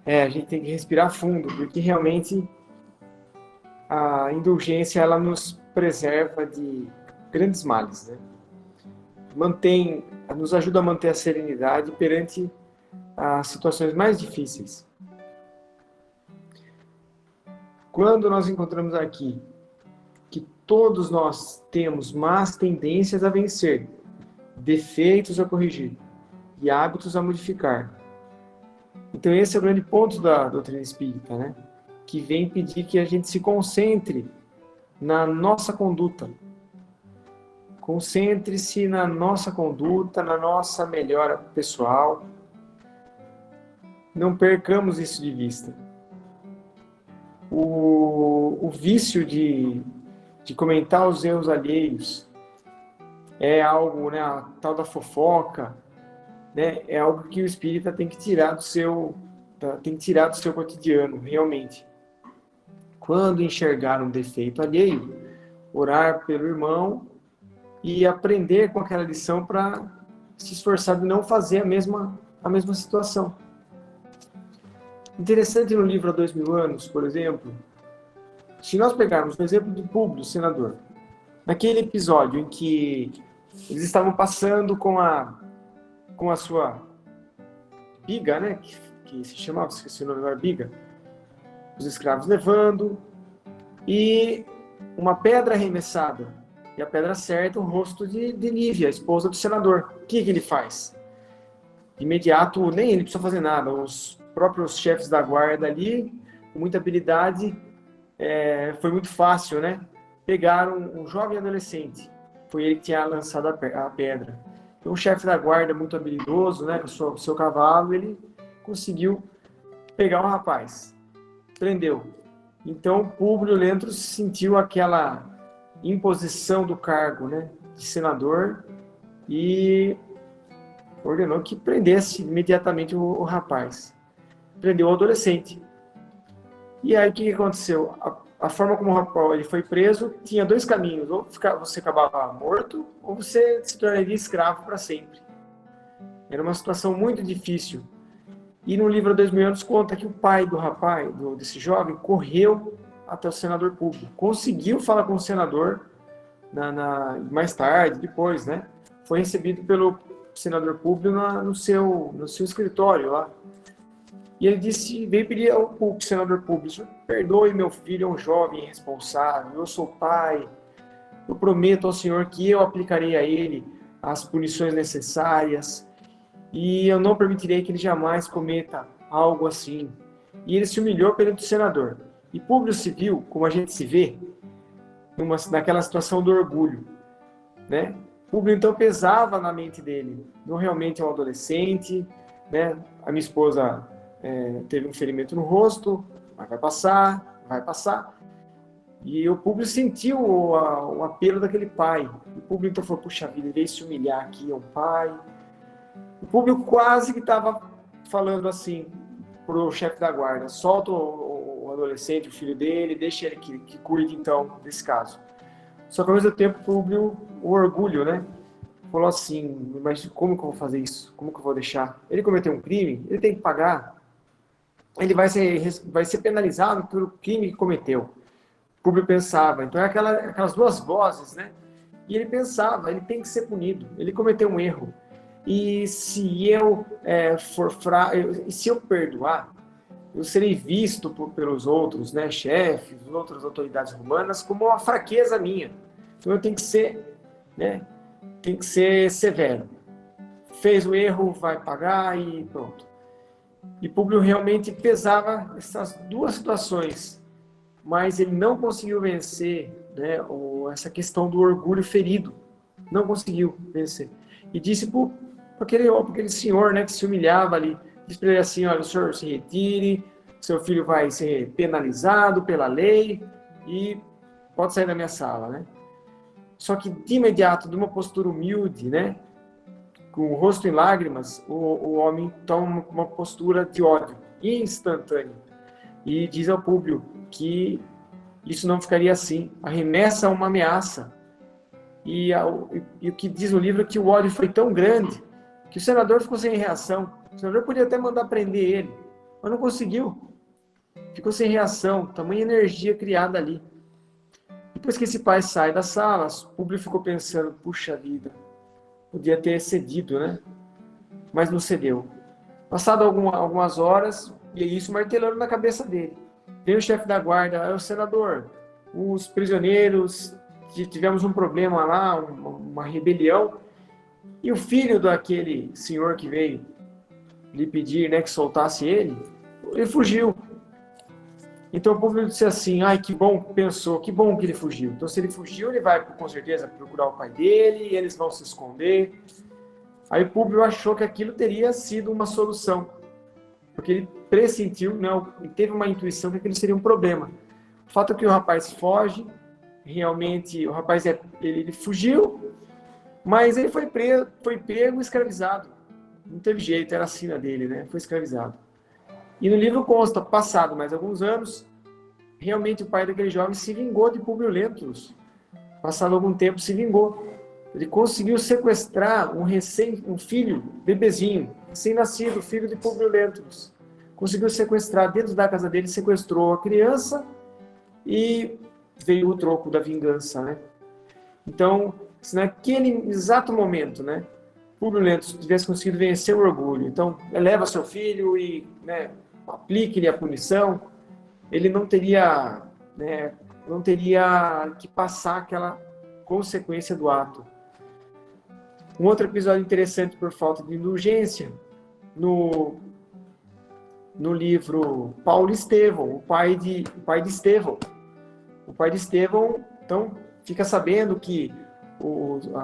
a gente tem que respirar fundo, porque realmente a indulgência ela nos preserva de grandes males, né? Nos ajuda a manter a serenidade perante as situações mais difíceis. Quando nós encontramos aqui que todos nós temos más tendências a vencer, defeitos a corrigir e hábitos a modificar. Então esse é o grande ponto da doutrina espírita, né? Que vem pedir que a gente se concentre na nossa conduta. Concentre-se na nossa conduta, na nossa melhora pessoal. Não percamos isso de vista. O vício de comentar os erros alheios é algo, né, a tal da fofoca, né, é algo que o espírita tem que tirar do seu cotidiano, realmente. Quando enxergar um defeito alheio, orar pelo irmão e aprender com aquela lição para se esforçar de não fazer a mesma situação. Interessante no livro Há 2000 Anos, por exemplo, se nós pegarmos o exemplo do Públio, senador, naquele episódio em que eles estavam passando com a sua biga, né, que se chamava, esqueci o nome agora, biga, os escravos levando, e uma pedra arremessada, e a pedra acerta o rosto de Lívia, a esposa do senador. O que ele faz? De imediato, nem ele precisa fazer nada, os próprios chefes da guarda ali, com muita habilidade, foi muito fácil, né? Pegaram um jovem adolescente, foi ele que tinha lançado a pedra. Então o chefe da guarda, muito habilidoso, né, com o seu cavalo, ele conseguiu pegar o rapaz, prendeu. Então Públio Lentulus sentiu aquela imposição do cargo, né, de senador e ordenou que prendesse imediatamente o rapaz. Prendeu o adolescente. E aí o que aconteceu? A forma como ele foi preso tinha dois caminhos: ou você acabava morto, ou você se tornaria escravo para sempre. Era uma situação muito difícil. E no livro Há 2000 Anos conta que o pai do rapaz, desse jovem, correu até o senador Públio. Conseguiu falar com o senador mais tarde, depois, né? Foi recebido pelo senador Públio no seu escritório lá. E ele veio pedir ao senador Públio: perdoe, meu filho é um jovem irresponsável, eu sou pai, eu prometo ao senhor que eu aplicarei a ele as punições necessárias e eu não permitirei que ele jamais cometa algo assim. E ele se humilhou perante o senador. E Públio se viu, como a gente se vê, naquela situação do orgulho, né? Públio então pesava na mente dele: não, realmente é um adolescente, né? A minha esposa teve um ferimento no rosto, mas vai passar. E o Públio sentiu o apelo daquele pai. O Públio então falou: puxa vida, ele veio se humilhar aqui, é um pai. O Públio quase que estava falando assim pro chefe da guarda: solta o adolescente, o filho dele, deixa ele que cuide então desse caso. Só que ao mesmo tempo Públio, o orgulho, né, falou assim: mas como que eu vou fazer isso? Como que eu vou deixar? Ele cometeu um crime, ele tem que pagar. Ele vai ser penalizado pelo crime que cometeu. O Públio pensava. Então é aquelas duas vozes, né? E ele pensava: ele tem que ser punido. Ele cometeu um erro. E se eu se eu perdoar, eu serei visto pelos outros, né, chefes, outras autoridades romanas, como uma fraqueza minha. Então eu tenho que ser, né, tem que ser severo. Fez o erro, vai pagar e pronto. E Públio realmente pesava essas duas situações, mas ele não conseguiu vencer, né, essa questão do orgulho ferido. Não conseguiu vencer. E disse para aquele senhor, né, que se humilhava ali, disse para ele assim: olha, o senhor se retire, seu filho vai ser penalizado pela lei e pode sair da minha sala, né? Só que de imediato, de uma postura humilde, né, com o rosto em lágrimas, o homem toma uma postura de ódio instantânea e diz ao Públio que isso não ficaria assim, arremessa uma ameaça. E o que diz o livro é que o ódio foi tão grande que o senador ficou sem reação. O senador podia até mandar prender ele, mas não conseguiu. Ficou sem reação, tamanha energia criada ali. Depois que esse pai sai da sala, o público ficou pensando, puxa vida, podia ter cedido, né? Mas não cedeu. Passado algumas horas, e isso martelando na cabeça dele. Veio o chefe da guarda, o senador, os prisioneiros, tivemos um problema lá, uma rebelião, e o filho daquele senhor que veio lhe pedir, né, que soltasse ele fugiu. Então o povo disse assim, ai, que bom, pensou, que bom que ele fugiu. Então se ele fugiu, ele vai com certeza procurar o pai dele, e eles vão se esconder. Aí o público achou que aquilo teria sido uma solução, porque ele pressentiu, né, e teve uma intuição que aquilo seria um problema. O fato é que o rapaz foge, realmente, o rapaz ele fugiu, mas ele foi pego e escravizado. Não teve jeito, era a sina dele, né? Foi escravizado. E no livro consta, passado mais alguns anos, realmente o pai daquele jovem se vingou de Públio Lentulus. Passado algum tempo, se vingou. Ele conseguiu sequestrar um filho, bebezinho, recém-nascido, filho de Públio Lentulus. Conseguiu sequestrar dentro da casa dele, sequestrou a criança e veio o troco da vingança, né? Então, se naquele exato momento, né, Públio Lentulus tivesse conseguido vencer o orgulho, então eleva seu filho e, né, aplique-lhe a punição, ele não teria que passar aquela consequência do ato. Um outro episódio interessante por falta de indulgência, no livro Paulo Estevão, o pai de Estevão. O pai de Estevão, então, fica sabendo que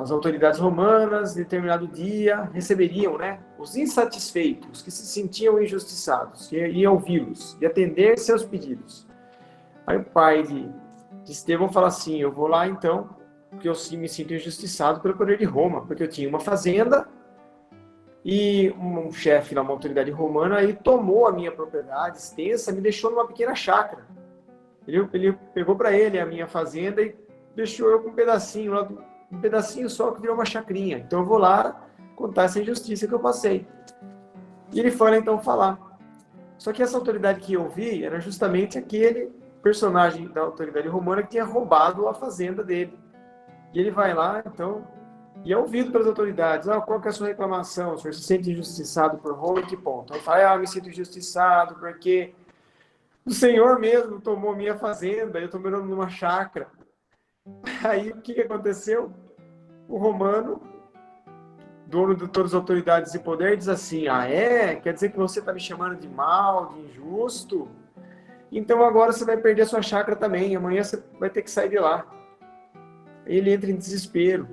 as autoridades romanas, em determinado dia, receberiam, né, os insatisfeitos, que se sentiam injustiçados, e iam ouvi-los e atender seus pedidos. Aí o pai de Estevão fala assim, eu vou lá então, porque eu me sinto injustiçado pelo poder de Roma, porque eu tinha uma fazenda e um chefe, uma autoridade romana, aí tomou a minha propriedade extensa, me deixou numa pequena chácara. Ele pegou para ele a minha fazenda e deixou eu com um pedacinho só que virou uma chacrinha. Então eu vou lá contar essa injustiça que eu passei. E ele foi lá então falar. Só que essa autoridade que eu vi era justamente aquele personagem da autoridade romana que tinha roubado a fazenda dele. E ele vai lá, então, e é ouvido pelas autoridades. Qual que é a sua reclamação? O senhor se sente injustiçado por Roma? Em que ponto? Ele fala, eu me sinto injustiçado porque o senhor mesmo tomou minha fazenda, eu estou morando numa chácara. Aí, o que aconteceu? O romano, dono de todas as autoridades e poder, diz assim, quer dizer que você está me chamando de mal, de injusto? Então agora você vai perder a sua chácara também, amanhã você vai ter que sair de lá. Ele entra em desespero.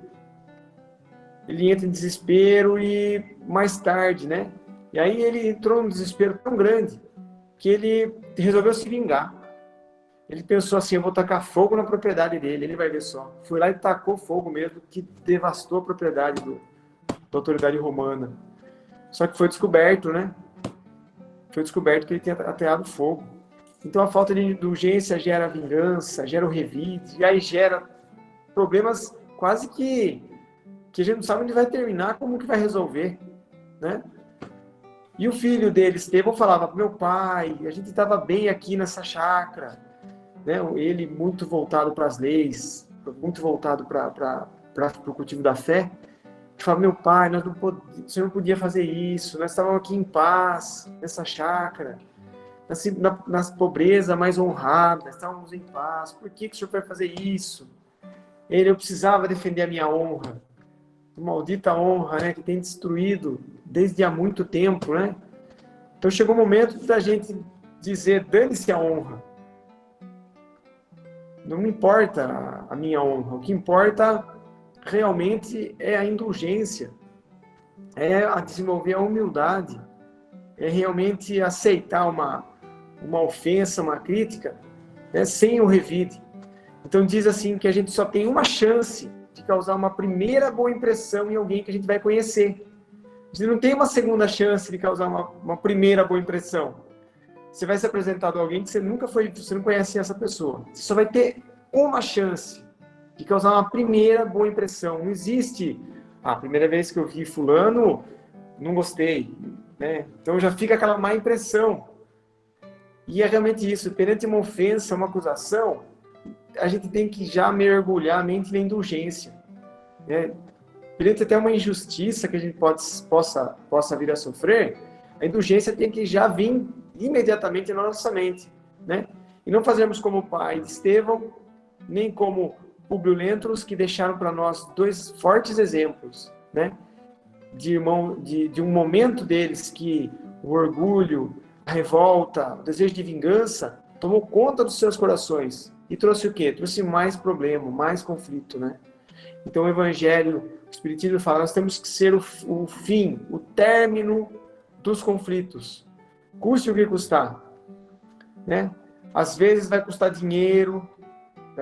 E mais tarde, né? E aí ele entrou num desespero tão grande que ele resolveu se vingar. Ele pensou assim, eu vou tacar fogo na propriedade dele, ele vai ver só. Foi lá e tacou fogo mesmo, que devastou a propriedade da autoridade romana. Só que foi descoberto, né? Foi descoberto que ele tinha ateado fogo. Então a falta de indulgência gera vingança, gera o revide, e aí gera problemas quase que a gente não sabe onde vai terminar, como que vai resolver, né? E o filho dele, Estevão, falava, meu pai, a gente estava bem aqui nessa chácara, né? Ele muito voltado para as leis, muito voltado para o cultivo da fé. Ele falava, meu pai, o senhor não podia fazer isso, nós estávamos aqui em paz, nessa chácara, na pobreza mais honrada, nós estávamos em paz, por que o senhor vai fazer isso? Eu precisava defender a minha honra, a maldita honra, né, que tem destruído desde há muito tempo, né? Então chegou o momento da gente dizer, dane-se a honra. Não me importa a minha honra, o que importa realmente é a indulgência, é a desenvolver a humildade, é realmente aceitar uma ofensa, uma crítica, né, sem o revide. Então diz assim que a gente só tem uma chance de causar uma primeira boa impressão em alguém que a gente vai conhecer. Você não tem uma segunda chance de causar uma primeira boa impressão. Você vai se apresentar a alguém que você não conhece essa pessoa. Você só vai ter uma chance de causar uma primeira boa impressão. Não existe, a primeira vez que eu vi fulano, não gostei, né? Então já fica aquela má impressão. E é realmente isso, perante uma ofensa, uma acusação, a gente tem que já mergulhar a mente na indulgência, né? Perante até uma injustiça que a gente possa vir a sofrer, a indulgência tem que já vir imediatamente na nossa mente, né? E não fazermos como o pai de Estevão, nem como Públio Lentulus, que deixaram para nós dois fortes exemplos, né? De um momento deles que o orgulho, a revolta, o desejo de vingança tomou conta dos seus corações e trouxe o quê? Trouxe mais problema, mais conflito, né? Então o Evangelho, o Espiritismo fala, nós temos que ser o fim, o término dos conflitos, custe o que custar, né? Às vezes vai custar dinheiro,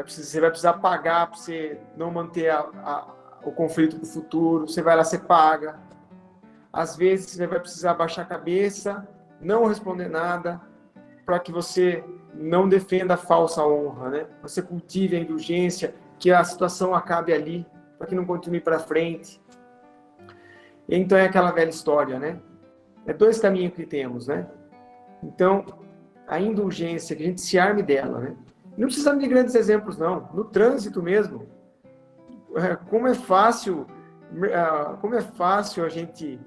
você vai precisar pagar para você não manter o conflito para o futuro, você vai lá, você paga. Às vezes você vai precisar baixar a cabeça, não responder nada, para que você não defenda a falsa honra, né? Você cultive a indulgência, que a situação acabe ali, para que não continue para frente. Então é aquela velha história, né? É dois caminhos que temos, né? Então, a indulgência, que a gente se arme dela, né? Não precisamos de grandes exemplos, não. No trânsito mesmo. Como é fácil a gente,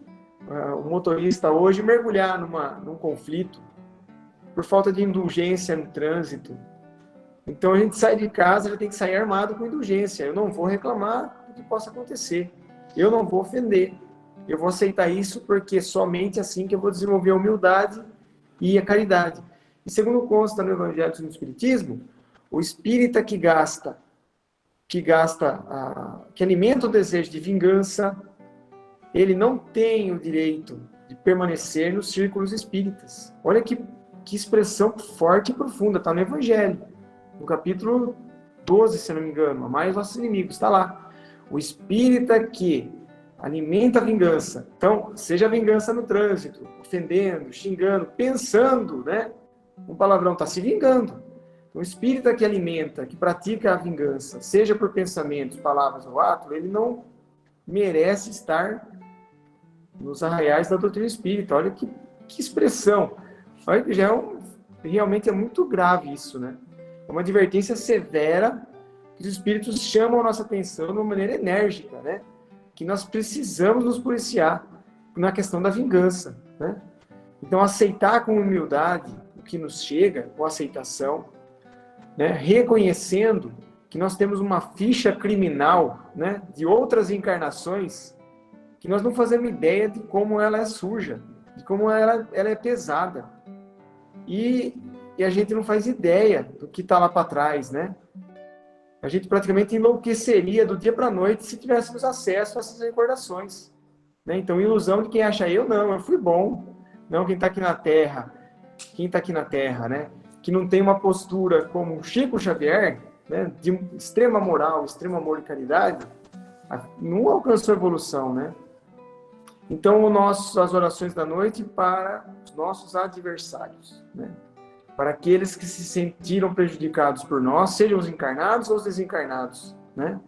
o motorista hoje, mergulhar num conflito por falta de indulgência no trânsito. Então a gente sai de casa, já tem que sair armado com indulgência. Eu não vou reclamar do que possa acontecer. Eu não vou ofender. Eu vou aceitar isso porque somente assim que eu vou desenvolver a humildade e a caridade. E segundo consta no Evangelho e no Espiritismo, o espírita que alimenta o desejo de vingança, ele não tem o direito de permanecer nos círculos espíritas. Olha que expressão forte e profunda, está no Evangelho, no capítulo 12, se não me engano, Amai os vossos inimigos, está lá. O espírita que alimenta a vingança, então, seja a vingança no trânsito, ofendendo, xingando, pensando, né? Um palavrão, está se vingando. O espírita que alimenta, que pratica a vingança, seja por pensamentos, palavras ou atos, ele não merece estar nos arraiais da doutrina espírita. Olha que expressão. Olha que realmente é muito grave isso, né? É uma advertência severa que os espíritos chamam a nossa atenção de uma maneira enérgica, né? Que nós precisamos nos policiar na questão da vingança, né? Então, aceitar com humildade o que nos chega, com aceitação, né? Reconhecendo que nós temos uma ficha criminal, né? De outras encarnações que nós não fazemos ideia de como ela é suja, de como ela é pesada. E a gente não faz ideia do que está lá para trás, né? A gente praticamente enlouqueceria do dia para a noite se tivéssemos acesso a essas recordações, né? Então, ilusão de quem acha eu fui bom. Não, quem está aqui na Terra, né? Que não tem uma postura como Chico Xavier, né? De extrema moral, extremo amor e caridade, não alcançou evolução, né? Então, as orações da noite para os nossos adversários, né? Para aqueles que se sentiram prejudicados por nós, sejam os encarnados ou os desencarnados, né?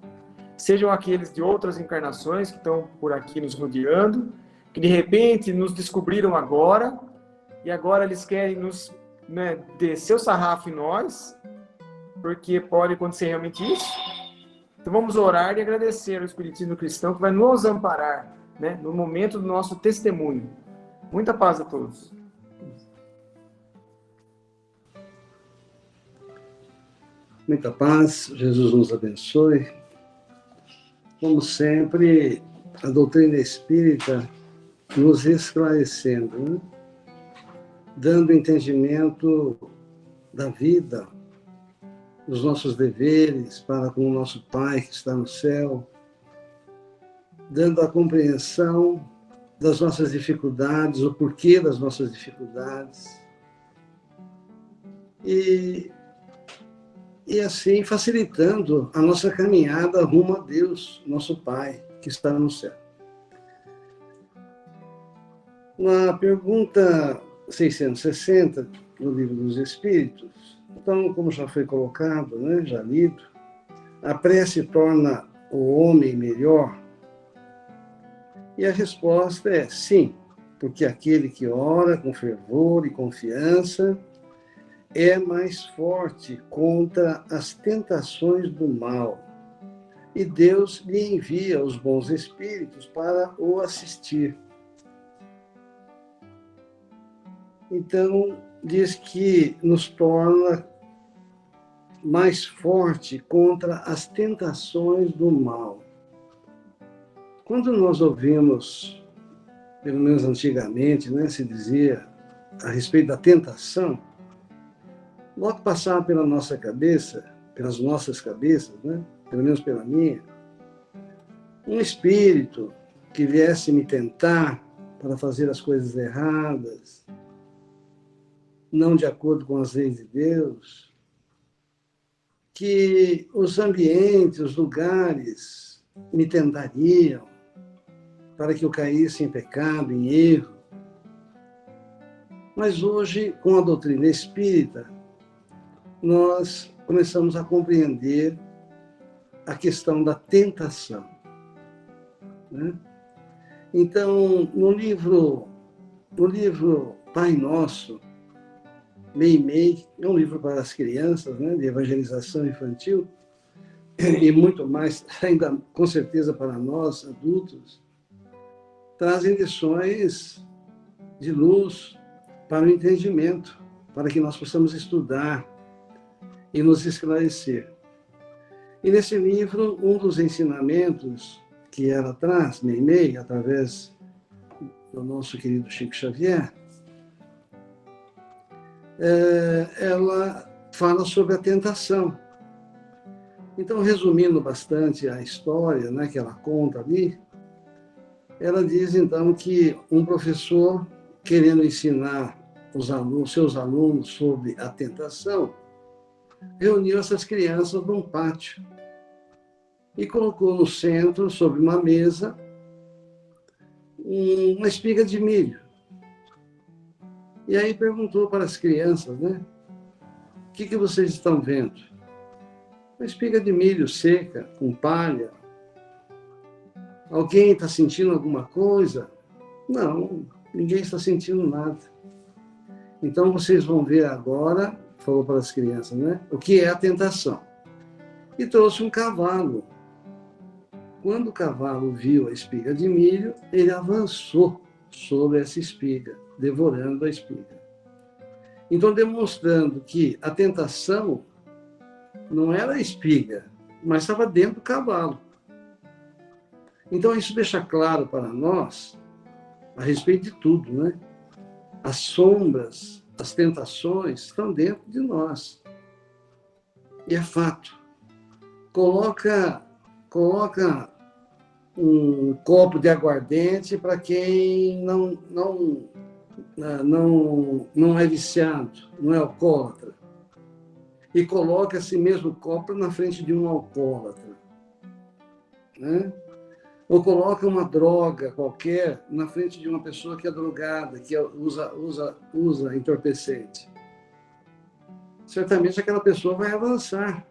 Sejam aqueles de outras encarnações que estão por aqui nos rodeando, que de repente nos descobriram agora, e agora eles querem nos, né, descer o sarrafo em nós, porque pode acontecer realmente isso. Então vamos orar e agradecer ao Espiritismo Cristão que vai nos amparar, né, no momento do nosso testemunho. Muita paz a todos. Muita paz, Jesus nos abençoe. Como sempre, a doutrina espírita nos esclarecendo, né? Dando entendimento da vida, dos nossos deveres para com o nosso Pai que está no céu, dando a compreensão das nossas dificuldades, o porquê das nossas dificuldades, e assim facilitando a nossa caminhada rumo a Deus, nosso Pai, que está no céu. Na pergunta 660 do Livro dos Espíritos, então, como já foi colocado, né, já lido, a prece torna o homem melhor. E a resposta é sim, porque aquele que ora com fervor e confiança é mais forte contra as tentações do mal. E Deus lhe envia os bons espíritos para o assistir. Então, diz que nos torna mais forte contra as tentações do mal. Quando nós ouvimos, pelo menos antigamente, né, se dizia a respeito da tentação, logo passava pela nossa cabeça, pelas nossas cabeças, né, pelo menos pela minha, um espírito que viesse me tentar para fazer as coisas erradas, não de acordo com as leis de Deus, que os ambientes, os lugares me tentariam para que eu caísse em pecado, em erro. Mas hoje, com a doutrina espírita, nós começamos a compreender a questão da tentação, né? Então, no livro Pai Nosso, Meimei, é um livro para as crianças, né, de evangelização infantil, e muito mais, ainda com certeza para nós, adultos, trazem lições de luz para o entendimento, para que nós possamos estudar e nos esclarecer. E nesse livro, um dos ensinamentos que ela traz, Meimei, através do nosso querido Chico Xavier, ela fala sobre a tentação. Então, resumindo bastante a história, né, que ela conta ali, ela diz, então, que um professor, querendo ensinar seus alunos sobre a tentação, reuniu essas crianças num pátio e colocou no centro, sobre uma mesa, uma espiga de milho. E aí perguntou para as crianças, né? O que vocês estão vendo? Uma espiga de milho seca, com palha. Alguém está sentindo alguma coisa? Não, ninguém está sentindo nada. Então vocês vão ver agora, falou para as crianças, né? O que é a tentação. E trouxe um cavalo. Quando o cavalo viu a espiga de milho, ele avançou sobre essa espiga, devorando a espiga. Então, demonstrando que a tentação não era a espiga, mas estava dentro do cavalo. Então, isso deixa claro para nós a respeito de tudo, né? As sombras, as tentações estão dentro de nós. E é fato. Coloca um copo de aguardente para quem não é viciado, não é alcoólatra. E coloca esse mesmo copo na frente de um alcoólatra, né? Ou coloca uma droga qualquer na frente de uma pessoa que é drogada, que usa entorpecente. Certamente aquela pessoa vai avançar.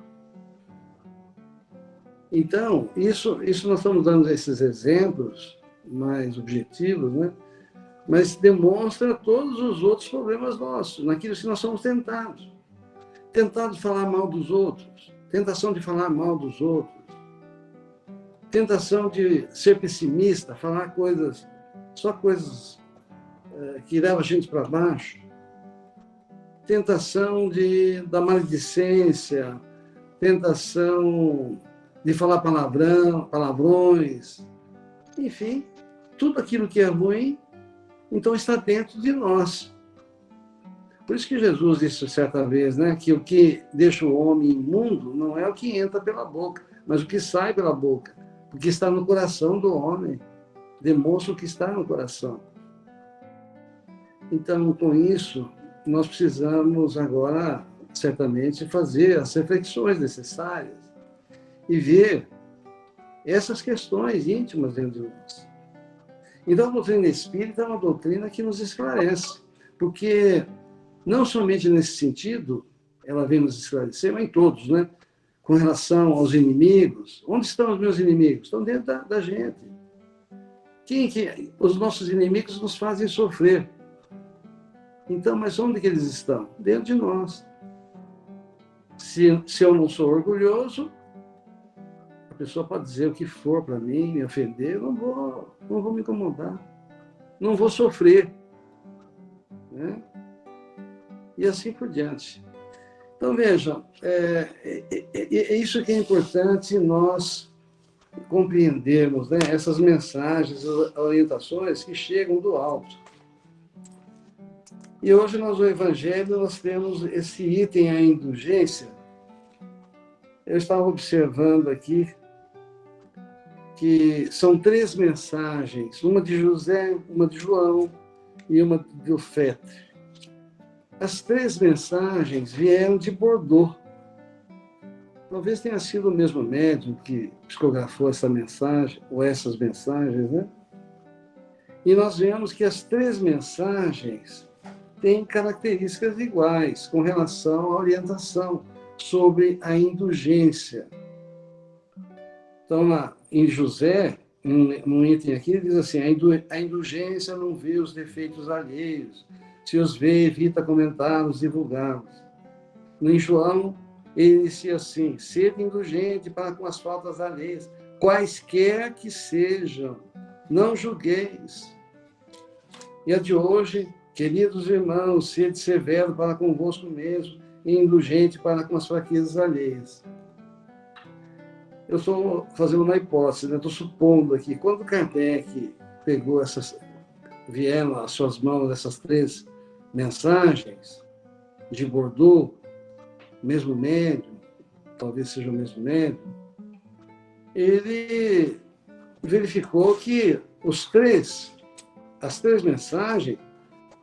Então, isso nós estamos dando esses exemplos mais objetivos, né? Mas demonstra todos os outros problemas nossos, naquilo que nós somos tentados. Tentados de falar mal dos outros, tentação de falar mal dos outros, tentação de ser pessimista, falar só coisas que levam a gente para baixo, tentação da maledicência, tentação de falar palavrões, enfim, tudo aquilo que é ruim, então está dentro de nós. Por isso que Jesus disse certa vez, né, que o que deixa o homem imundo não é o que entra pela boca, mas o que sai pela boca, porque está no coração do homem, demonstra o que está no coração. Então, com isso, nós precisamos agora, certamente, fazer as reflexões necessárias e ver essas questões íntimas dentro de nós. Então, a doutrina espírita é uma doutrina que nos esclarece, porque não somente nesse sentido ela vem nos esclarecer, mas em todos, né? Com relação aos inimigos. Onde estão os meus inimigos? Estão dentro da gente. Os nossos inimigos nos fazem sofrer. Então, mas onde que eles estão? Dentro de nós. Se eu não sou orgulhoso, a pessoa pode dizer o que for para mim, me ofender, eu não vou me incomodar. Não vou sofrer. Né? E assim por diante. Então, vejam, é isso que é importante nós compreendermos, né? Essas mensagens, orientações que chegam do alto. E hoje, no Evangelho, nós temos esse item, a indulgência. Eu estava observando aqui que são 3 mensagens, uma de José, uma de João e uma do Fetre. As 3 mensagens vieram de Bordeaux. Talvez tenha sido o mesmo médium que psicografou essa mensagem, ou essas mensagens, né? E nós vemos que as 3 mensagens têm características iguais com relação à orientação sobre a indulgência. Então, lá em José, num item aqui, diz assim: a indulgência não vê os defeitos alheios, se os vê, evita comentá-los, divulgá-los. Em João, ele inicia assim: sede indulgente para com as faltas alheias, quaisquer que sejam, não julgueis. E a de hoje: queridos irmãos, sede severo para convosco mesmo, e indulgente para com as fraquezas alheias. Eu estou fazendo uma hipótese, né? Estou supondo aqui, quando Kardec pegou vieram às suas mãos essas 3 mensagens de Bordeaux, mesmo médium, talvez seja o mesmo médium, ele verificou que as três mensagens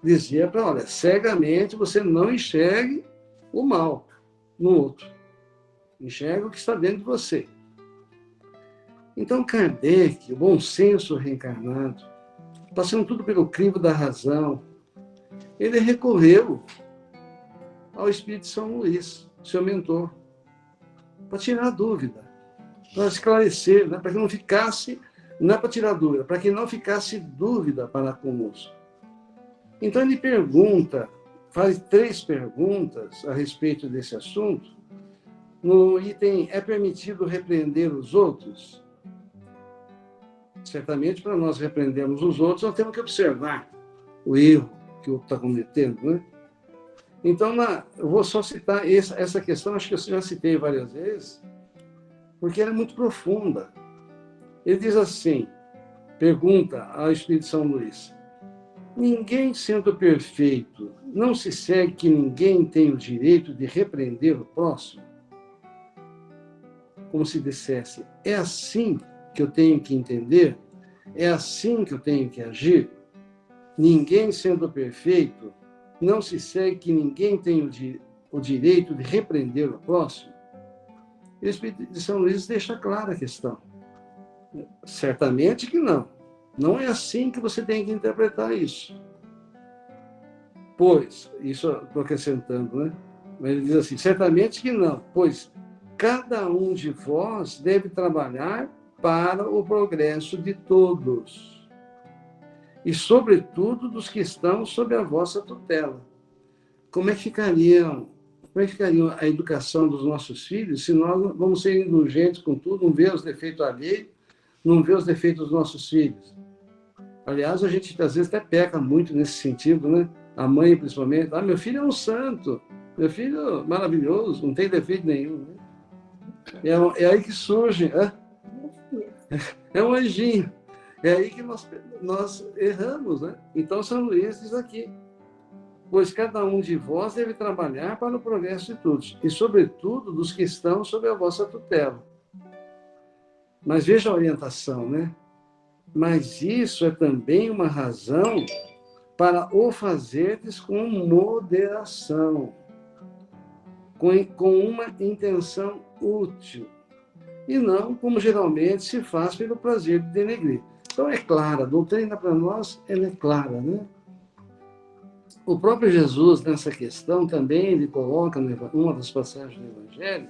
diziam para, olha, cegamente você não enxergue o mal no outro. Enxerga o que está dentro de você. Então, Kardec, o bom senso reencarnado, passando tudo pelo crivo da razão, ele recorreu ao Espírito de São Luís, seu mentor, para tirar a dúvida, para esclarecer, né? Para que não ficasse, não é para tirar dúvida, para que não ficasse dúvida para conosco. Então ele faz 3 perguntas a respeito desse assunto. No item, é permitido repreender os outros? Certamente, para nós repreendermos os outros, nós temos que observar o erro que o outro está cometendo, né? Então, eu vou só citar essa questão, acho que eu já citei várias vezes, porque ela é muito profunda. Ele diz assim, pergunta ao Espírito de São Luís: ninguém sendo perfeito, não se segue que ninguém tem o direito de repreender o próximo? Como se dissesse, é assim que eu tenho que entender? É assim que eu tenho que agir? Ninguém sendo perfeito, não se segue que ninguém tem o direito de repreender o próximo? O Espírito de São Luís deixa clara a questão. Certamente que não. Não é assim que você tem que interpretar isso. Pois, isso eu estou acrescentando, né? Mas ele diz assim, certamente que não, pois cada um de vós deve trabalhar para o progresso de todos, e sobretudo dos que estão sob a vossa tutela. Como é que ficaria a educação dos nossos filhos se nós vamos ser indulgentes com tudo, não ver os defeitos alheios, não ver os defeitos dos nossos filhos? Aliás, a gente às vezes até peca muito nesse sentido, né? A mãe, principalmente, meu filho é um santo, meu filho é maravilhoso, não tem defeito nenhum, né? É aí que surge, é um anjinho. É aí que nós erramos, né? Então, São Luís diz aqui, pois cada um de vós deve trabalhar para o progresso de todos, e sobretudo dos que estão sob a vossa tutela. Mas veja a orientação, né? Mas isso é também uma razão para o fazerdes com moderação, com uma intenção útil, e não como geralmente se faz pelo prazer de denegrir. Então é clara, a doutrina para nós ela é clara, né? O próprio Jesus, nessa questão, também ele coloca, uma das passagens do Evangelho,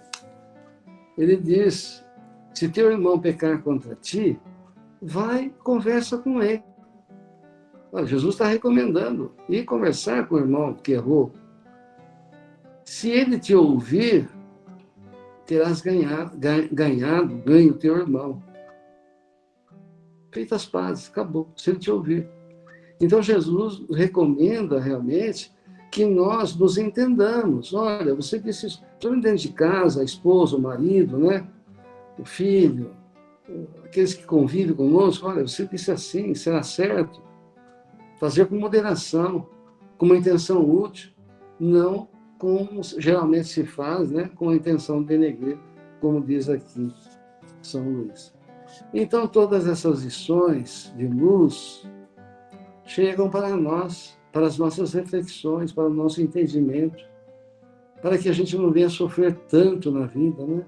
ele diz, se teu irmão pecar contra ti, vai, conversa com ele. Olha, Jesus está recomendando ir conversar com o irmão que errou. Se ele te ouvir, terás ganho teu irmão. Feitas as pazes, acabou, se ele te ouvir. Então, Jesus recomenda realmente que nós nos entendamos. Olha, você precisa, dentro de casa, a esposa, o marido, né? O filho, aqueles que convivem conosco, olha, você disse assim, será certo? Fazer com moderação, com uma intenção útil, não como geralmente se faz, né? Com a intenção de denegrir, como diz aqui São Luís. Então, todas essas lições de luz chegam para nós, para as nossas reflexões, para o nosso entendimento, para que a gente não venha sofrer tanto na vida, né?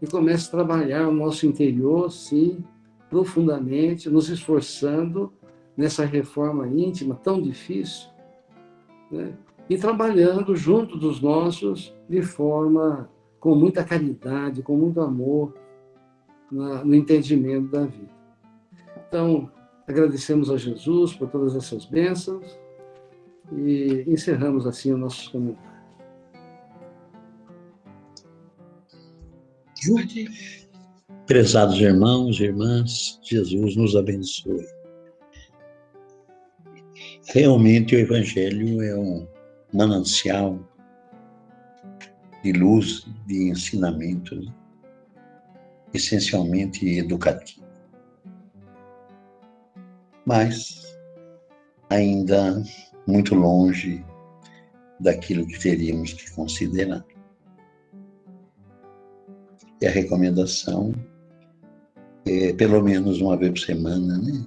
E comece a trabalhar o nosso interior, sim, profundamente, nos esforçando nessa reforma íntima tão difícil, né? E trabalhando junto dos nossos de forma com muita caridade, com muito amor, no entendimento da vida. Então, agradecemos a Jesus por todas essas bênçãos e encerramos assim o nosso comentário. Prezados irmãos e irmãs, Jesus nos abençoe. Realmente o Evangelho é um manancial de luz, de ensinamento, essencialmente educativo. Mas ainda muito longe daquilo que teríamos que considerar. E a recomendação é, pelo menos uma vez por semana, né?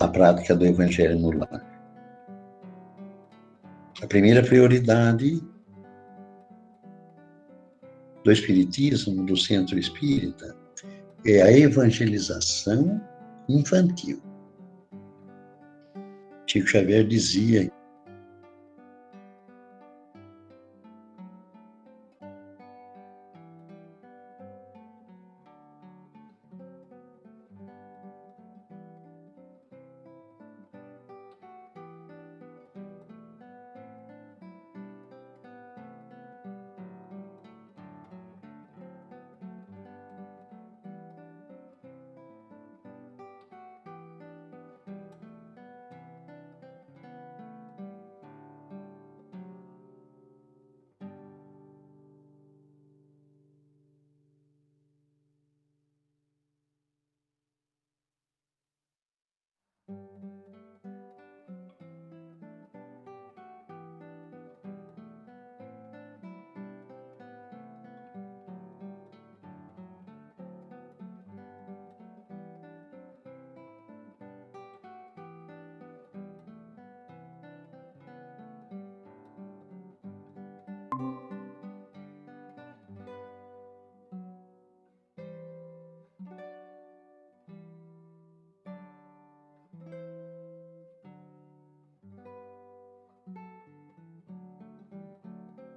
A prática do Evangelho no lar. A primeira prioridade do Espiritismo, do Centro Espírita, é a evangelização infantil. Chico Xavier dizia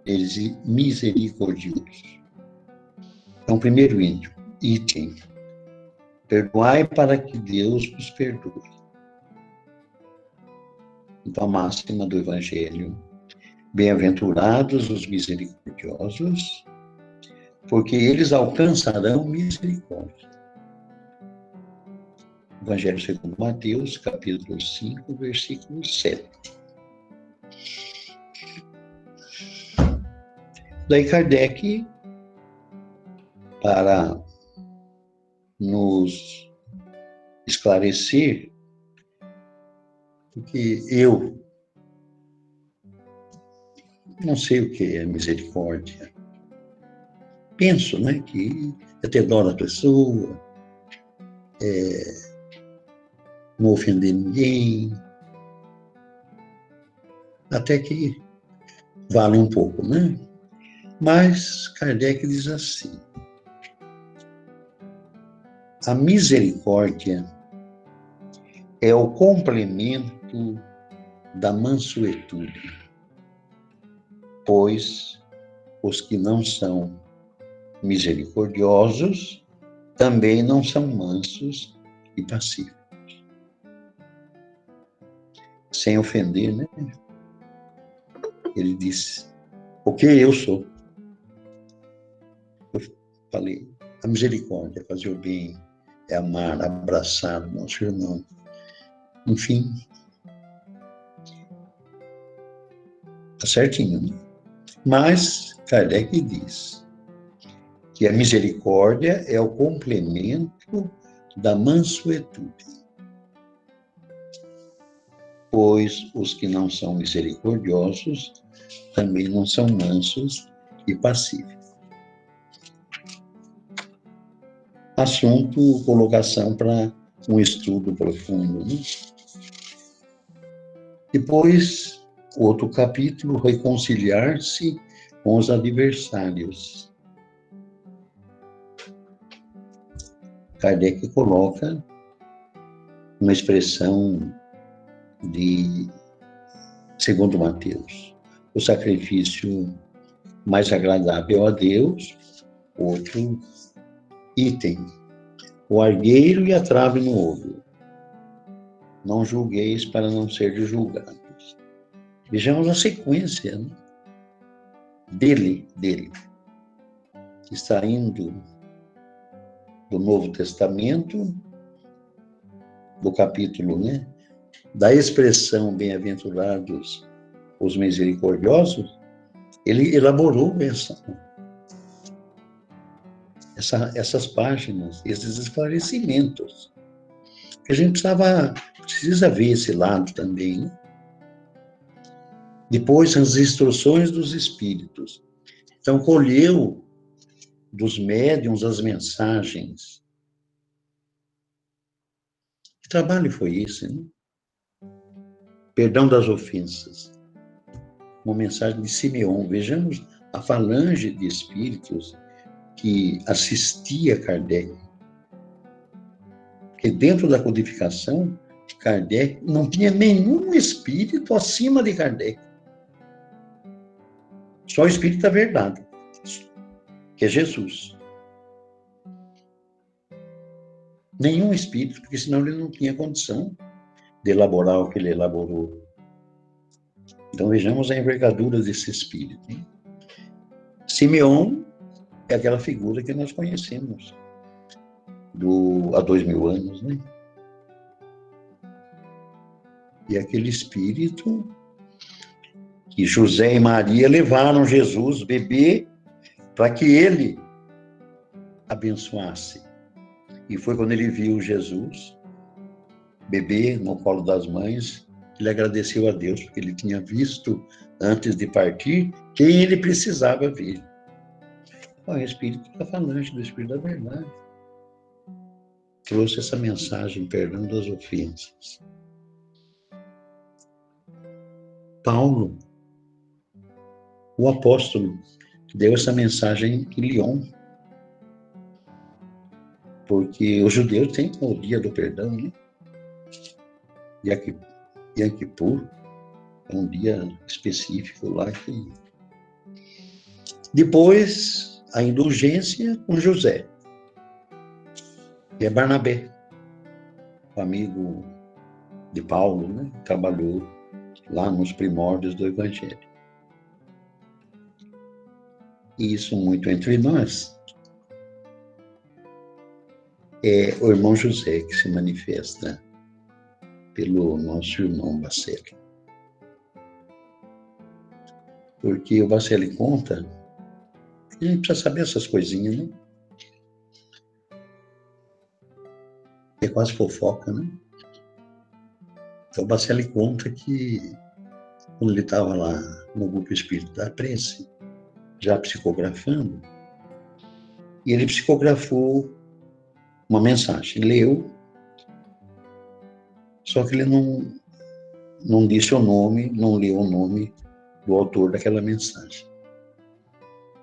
eles misericordiosos. Então, primeiro item, perdoai para que Deus vos perdoe. Então, a máxima do Evangelho, bem-aventurados os misericordiosos, porque eles alcançarão misericórdia. Evangelho segundo Mateus, capítulo 5, versículo 7. Daí Kardec, para nos esclarecer, porque eu não sei o que é misericórdia. Penso, né, que é ter dó da pessoa, não ofender ninguém, até que vale um pouco, né? Mas Kardec diz assim: a misericórdia é o complemento da mansuetude, pois os que não são misericordiosos também não são mansos e pacíficos. Sem ofender, né? Ele disse, o que eu sou? Eu falei, a misericórdia é fazer o bem, é amar, abraçar o nosso irmão. Enfim, tá certinho, né? Mas Kardec diz que a misericórdia é o complemento da mansuetude, pois os que não são misericordiosos também não são mansos e pacíficos. Assunto, colocação para um estudo profundo, né? Depois, outro capítulo, reconciliar-se com os adversários. Kardec coloca uma expressão de, segundo Mateus, o sacrifício mais agradável a Deus, outro item, o argueiro e a trave no olho. Não julgueis para não seres julgados. Vejamos a sequência, né? dele, que está indo do Novo Testamento, do capítulo, né? Da expressão bem-aventurados os misericordiosos, ele elaborou essas páginas, esses esclarecimentos. A gente precisa ver esse lado também, né? Depois, as instruções dos espíritos. Então, colheu dos médiuns as mensagens. Que trabalho foi esse, né? Perdão das ofensas. Uma mensagem de Simeão. Vejamos a falange de espíritos que assistia Kardec. Porque dentro da codificação, Kardec não tinha nenhum espírito acima de Kardec. Só o espírito da verdade, que é Jesus. Nenhum espírito, porque senão ele não tinha condição de elaborar o que ele elaborou. Então vejamos a envergadura desse espírito, hein? Simeão é aquela figura que nós conhecemos há 2000 anos, né? E aquele espírito que José e Maria levaram Jesus, bebê, para que ele abençoasse. E foi quando ele viu Jesus, bebê, no colo das mães, ele agradeceu a Deus, porque ele tinha visto, antes de partir, quem ele precisava ver. O Espírito da falange, do Espírito da verdade. Trouxe essa mensagem, perdão das ofensas. Paulo, o apóstolo, deu essa mensagem em Lyon. Porque os judeus têm o dia do perdão, né? Yom Kippur é um dia específico lá. Depois, a indulgência com José, que é Barnabé, o amigo de Paulo, né? Trabalhou lá nos primórdios do Evangelho. E isso muito entre nós é o irmão José que se manifesta pelo nosso irmão Bacelli. Porque o Bacelli conta, a gente precisa saber essas coisinhas, né? É quase fofoca, né? Então o Bacelli conta que quando ele estava lá no grupo espírita da prece, já psicografando, e ele psicografou uma mensagem, leu, só que ele não disse o nome, não leu o nome do autor daquela mensagem.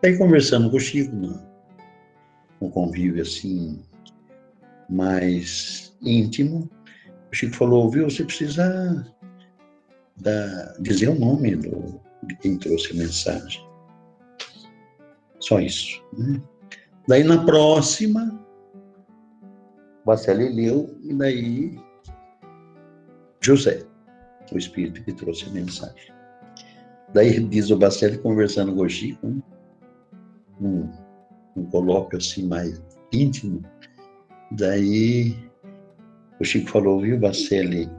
Aí, conversando com o Chico, num convívio assim, mais íntimo, o Chico falou, viu, você precisa dizer o nome de quem trouxe a mensagem. Só isso, né? Daí, na próxima, O Bacelli leu, e daí José, o espírito que trouxe a mensagem. Daí diz o Bacelli conversando com o Chico, né? Um colóquio assim mais íntimo. Daí o Chico falou, viu, Bacelli,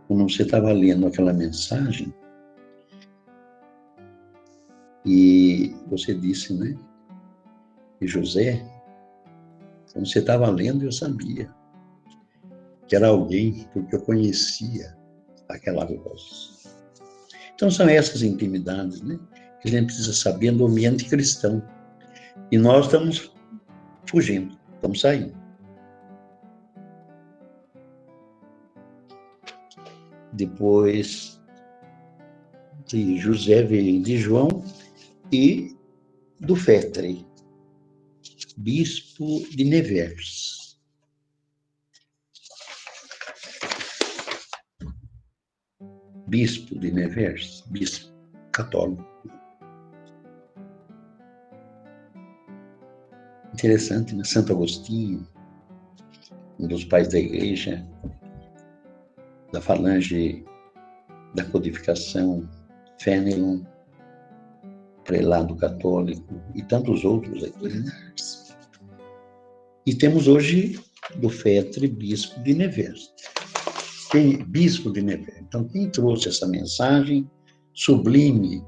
quando você estava lendo aquela mensagem, e você disse, né, que José, quando você estava lendo, eu sabia que era alguém, porque eu conhecia aquela voz. Então são essas intimidades, né, que a gente precisa saber no ambiente cristão. E nós estamos fugindo, estamos saindo. Depois de José veio de João e do Fetre, bispo de Nevers. Bispo de Nevers, bispo católico. Interessante, né? Santo Agostinho, um dos pais da igreja, da falange da codificação, Fenelon, prelado católico, e tantos outros aqui, né? E temos hoje do Fetre, bispo de Nevers. Bispo de Nevers. Então, quem trouxe essa mensagem sublime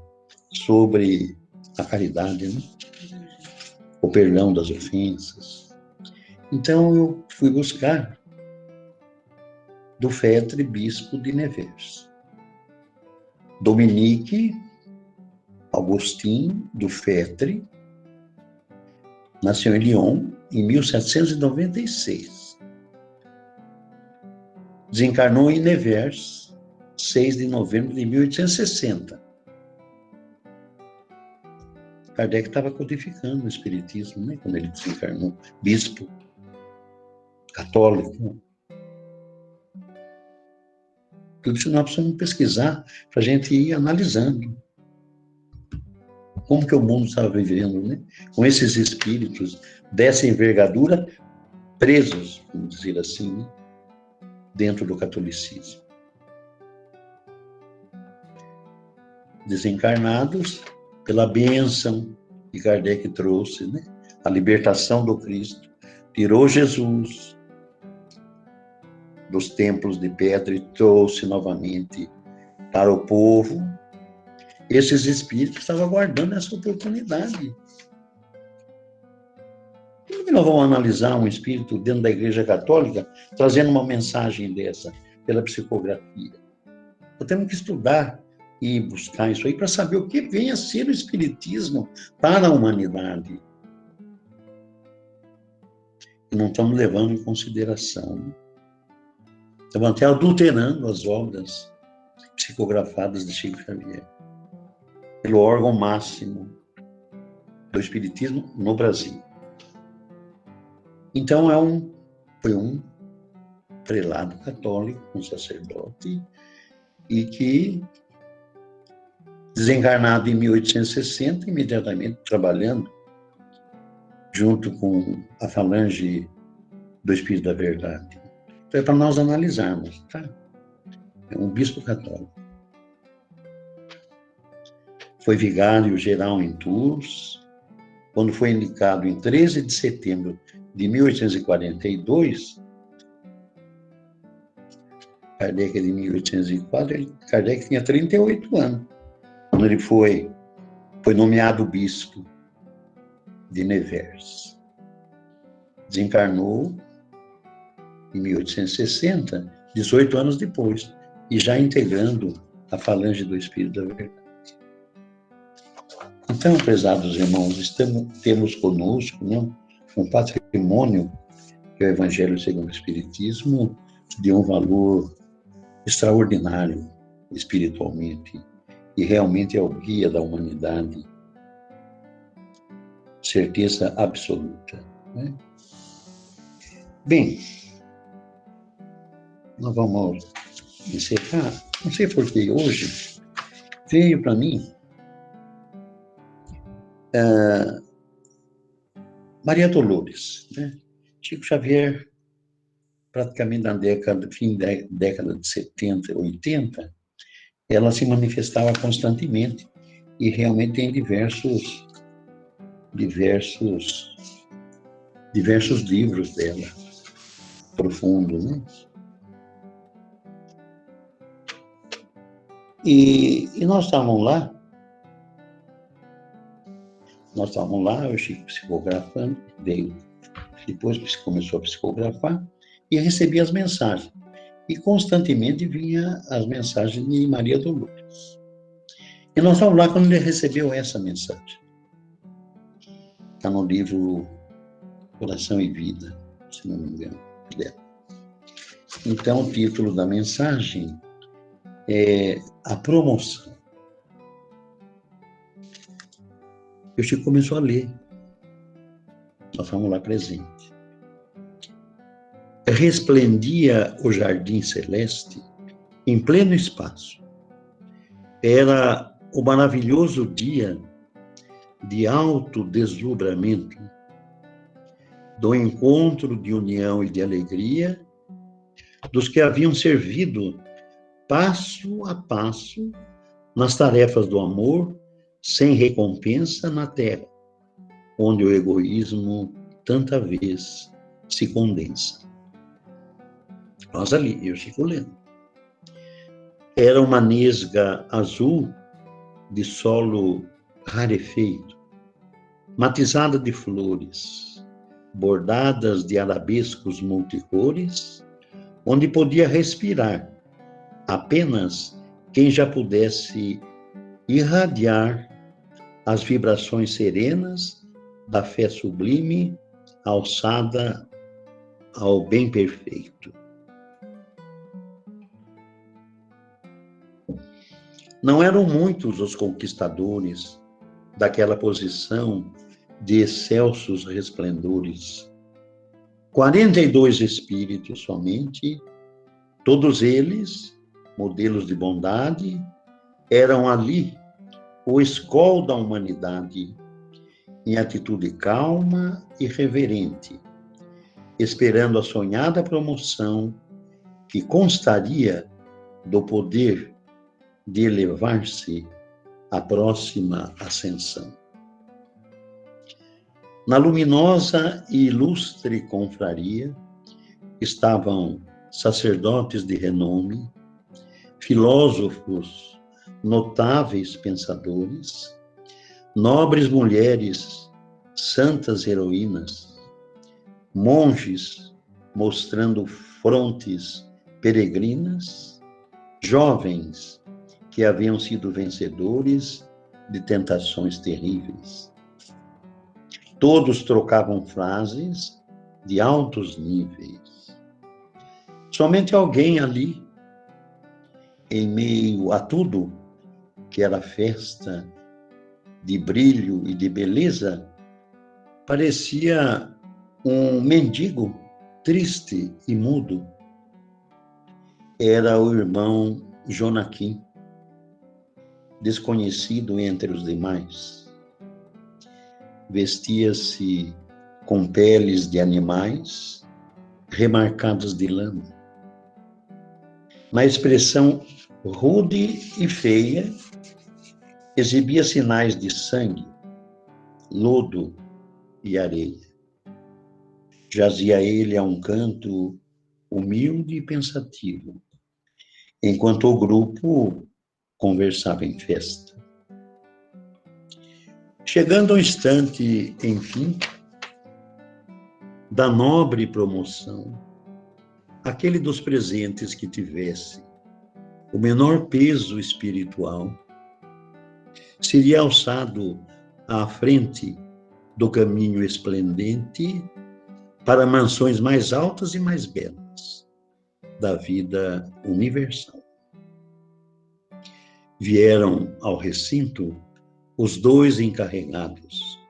sobre a caridade, né? O perdão das ofensas. Então, eu fui buscar do Fetre, bispo de Nevers. Dominique Augustin do Fetre nasceu em Lyon em 1796. Desencarnou em Nevers, 6 de novembro de 1860. Kardec estava codificando o espiritismo, né, quando ele desencarnou, bispo católico. Tudo isso nós precisamos pesquisar para a gente ir analisando como que o mundo estava vivendo, né? Com esses espíritos dessa envergadura presos, vamos dizer assim, né? Dentro do catolicismo. Desencarnados pela bênção que Kardec trouxe, né? A libertação do Cristo, tirou Jesus dos templos de pedra e trouxe novamente para o povo. Esses espíritos estavam aguardando essa oportunidade. Como que nós vamos analisar um espírito dentro da Igreja Católica trazendo uma mensagem dessa pela psicografia? Nós temos que estudar e buscar isso aí para saber o que vem a ser o espiritismo para a humanidade. E não estamos levando em consideração. Estamos até adulterando as obras psicografadas de Chico Xavier, pelo órgão máximo do espiritismo no Brasil. Então, foi um prelado católico, um sacerdote, e que, desencarnado em 1860, imediatamente trabalhando junto com a falange do Espírito da Verdade. Então, é para nós analisarmos, tá? É um bispo católico. Foi vigário geral em Tours, quando foi indicado em 13 de setembro de 1842, Kardec é de 1804, Kardec tinha 38 anos, quando ele foi nomeado bispo de Nevers. Desencarnou em 1860, 18 anos depois, e já integrando a falange do Espírito da Verdade. Então, prezados irmãos, temos conosco, né, um patrimônio, que é o Evangelho segundo o Espiritismo, de um valor extraordinário espiritualmente, e realmente é o guia da humanidade. Certeza absoluta, né? Bem, nós vamos encerrar. Não sei por que hoje veio para mim Maria Dolores, né? Chico Xavier praticamente na fim da década de 70, 80, ela se manifestava constantemente e realmente tem diversos livros dela, profundos, né? E nós estávamos lá, eu Chico psicografando, depois começou a psicografar, e recebi as mensagens. E constantemente vinha as mensagens de Maria Dolores. E nós estávamos lá quando ele recebeu essa mensagem. Está no livro Coração e Vida, se não me engano, dela. Então, o título da mensagem é A Promoção. E o Chico começou a ler. Nós fomos lá presentes. Resplendia o jardim celeste em pleno espaço. Era o maravilhoso dia de alto deslumbramento, do encontro de união e de alegria dos que haviam servido passo a passo nas tarefas do amor, sem recompensa na terra, onde o egoísmo tanta vez se condensa. Nós ali, eu Chico lendo. Era uma nesga azul de solo rarefeito, matizada de flores, bordadas de arabescos multicores, onde podia respirar apenas quem já pudesse irradiar as vibrações serenas da fé sublime, alçada ao bem perfeito. Não eram muitos os conquistadores daquela posição de excelsos resplendores. 42 espíritos somente, todos eles, modelos de bondade, eram ali o escol da humanidade, em atitude calma e reverente, esperando a sonhada promoção que constaria do poder de elevar-se à próxima ascensão. Na luminosa e ilustre confraria estavam sacerdotes de renome, filósofos, notáveis pensadores, nobres mulheres, santas heroínas, monges mostrando frontes peregrinas, jovens que haviam sido vencedores de tentações terríveis. Todos trocavam frases de altos níveis. Somente alguém ali, em meio a tudo que era festa de brilho e de beleza, parecia um mendigo triste e mudo. Era o irmão Jonaquim, desconhecido entre os demais. Vestia-se com peles de animais remarcadas de lama. Na expressão rude e feia, exibia sinais de sangue, lodo e areia. Jazia ele a um canto humilde e pensativo, enquanto o grupo conversava em festa. Chegando ao instante, enfim, da nobre promoção, aquele dos presentes que tivesse o menor peso espiritual seria alçado à frente do caminho esplendente para mansões mais altas e mais belas da vida universal. Vieram ao recinto os dois encarregados,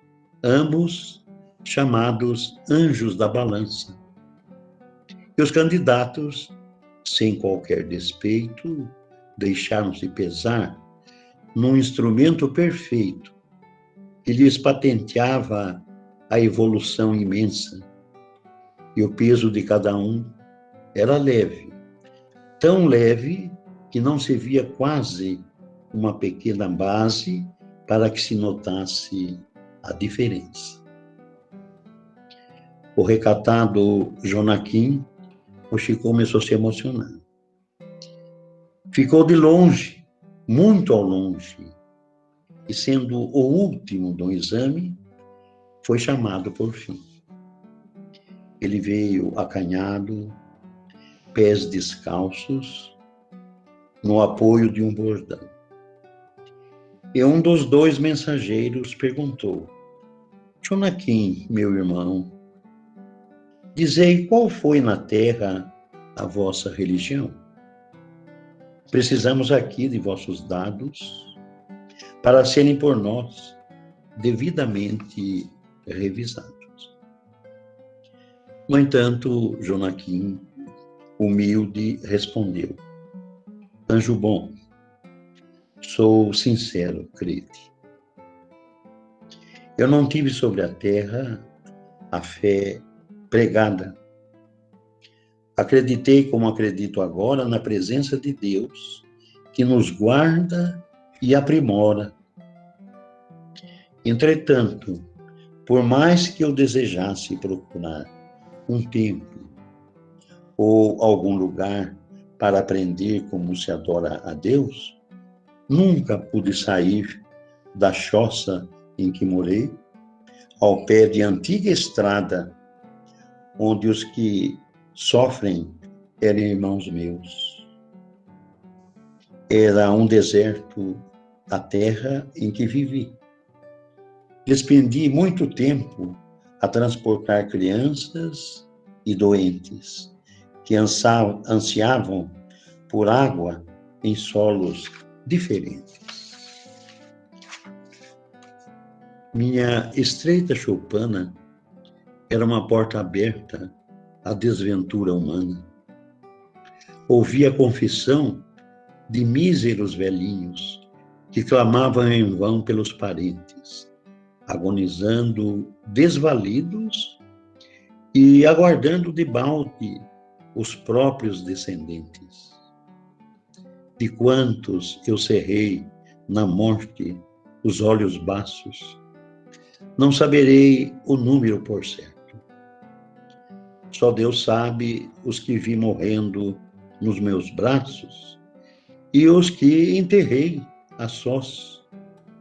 ambos chamados anjos da balança. E os candidatos, sem qualquer despeito, deixaram-se pesar num instrumento perfeito que lhes patenteava a evolução imensa. E o peso de cada um era leve, tão leve que não se via quase uma pequena base para que se notasse a diferença. O recatado Jonaquim, o Chico começou a se emocionar. Ficou de longe, muito ao longe, e sendo o último do exame, foi chamado por fim. Ele veio acanhado, pés descalços, no apoio de um bordão. E um dos dois mensageiros perguntou: Jonaquim, meu irmão, dizei qual foi na terra a vossa religião? Precisamos aqui de vossos dados para serem por nós devidamente revisados. No entanto, Jonaquim, humilde, respondeu: Anjo bom, sou sincero, crede. Eu não tive sobre a terra a fé pregada. Acreditei, como acredito agora, na presença de Deus, que nos guarda e aprimora. Entretanto, por mais que eu desejasse procurar um templo ou algum lugar para aprender como se adora a Deus, nunca pude sair da choça em que morei, ao pé de antiga estrada, onde os que sofrem eram irmãos meus. Era um deserto a terra em que vivi. Despendi muito tempo a transportar crianças e doentes que ansiavam por água em solos diferentes. Minha estreita choupana era uma porta aberta à desventura humana. Ouvi a confissão de míseros velhinhos que clamavam em vão pelos parentes, agonizando desvalidos e aguardando de balde os próprios descendentes. De quantos eu cerrei na morte os olhos baços, não saberei o número por certo. Só Deus sabe os que vi morrendo nos meus braços e os que enterrei a sós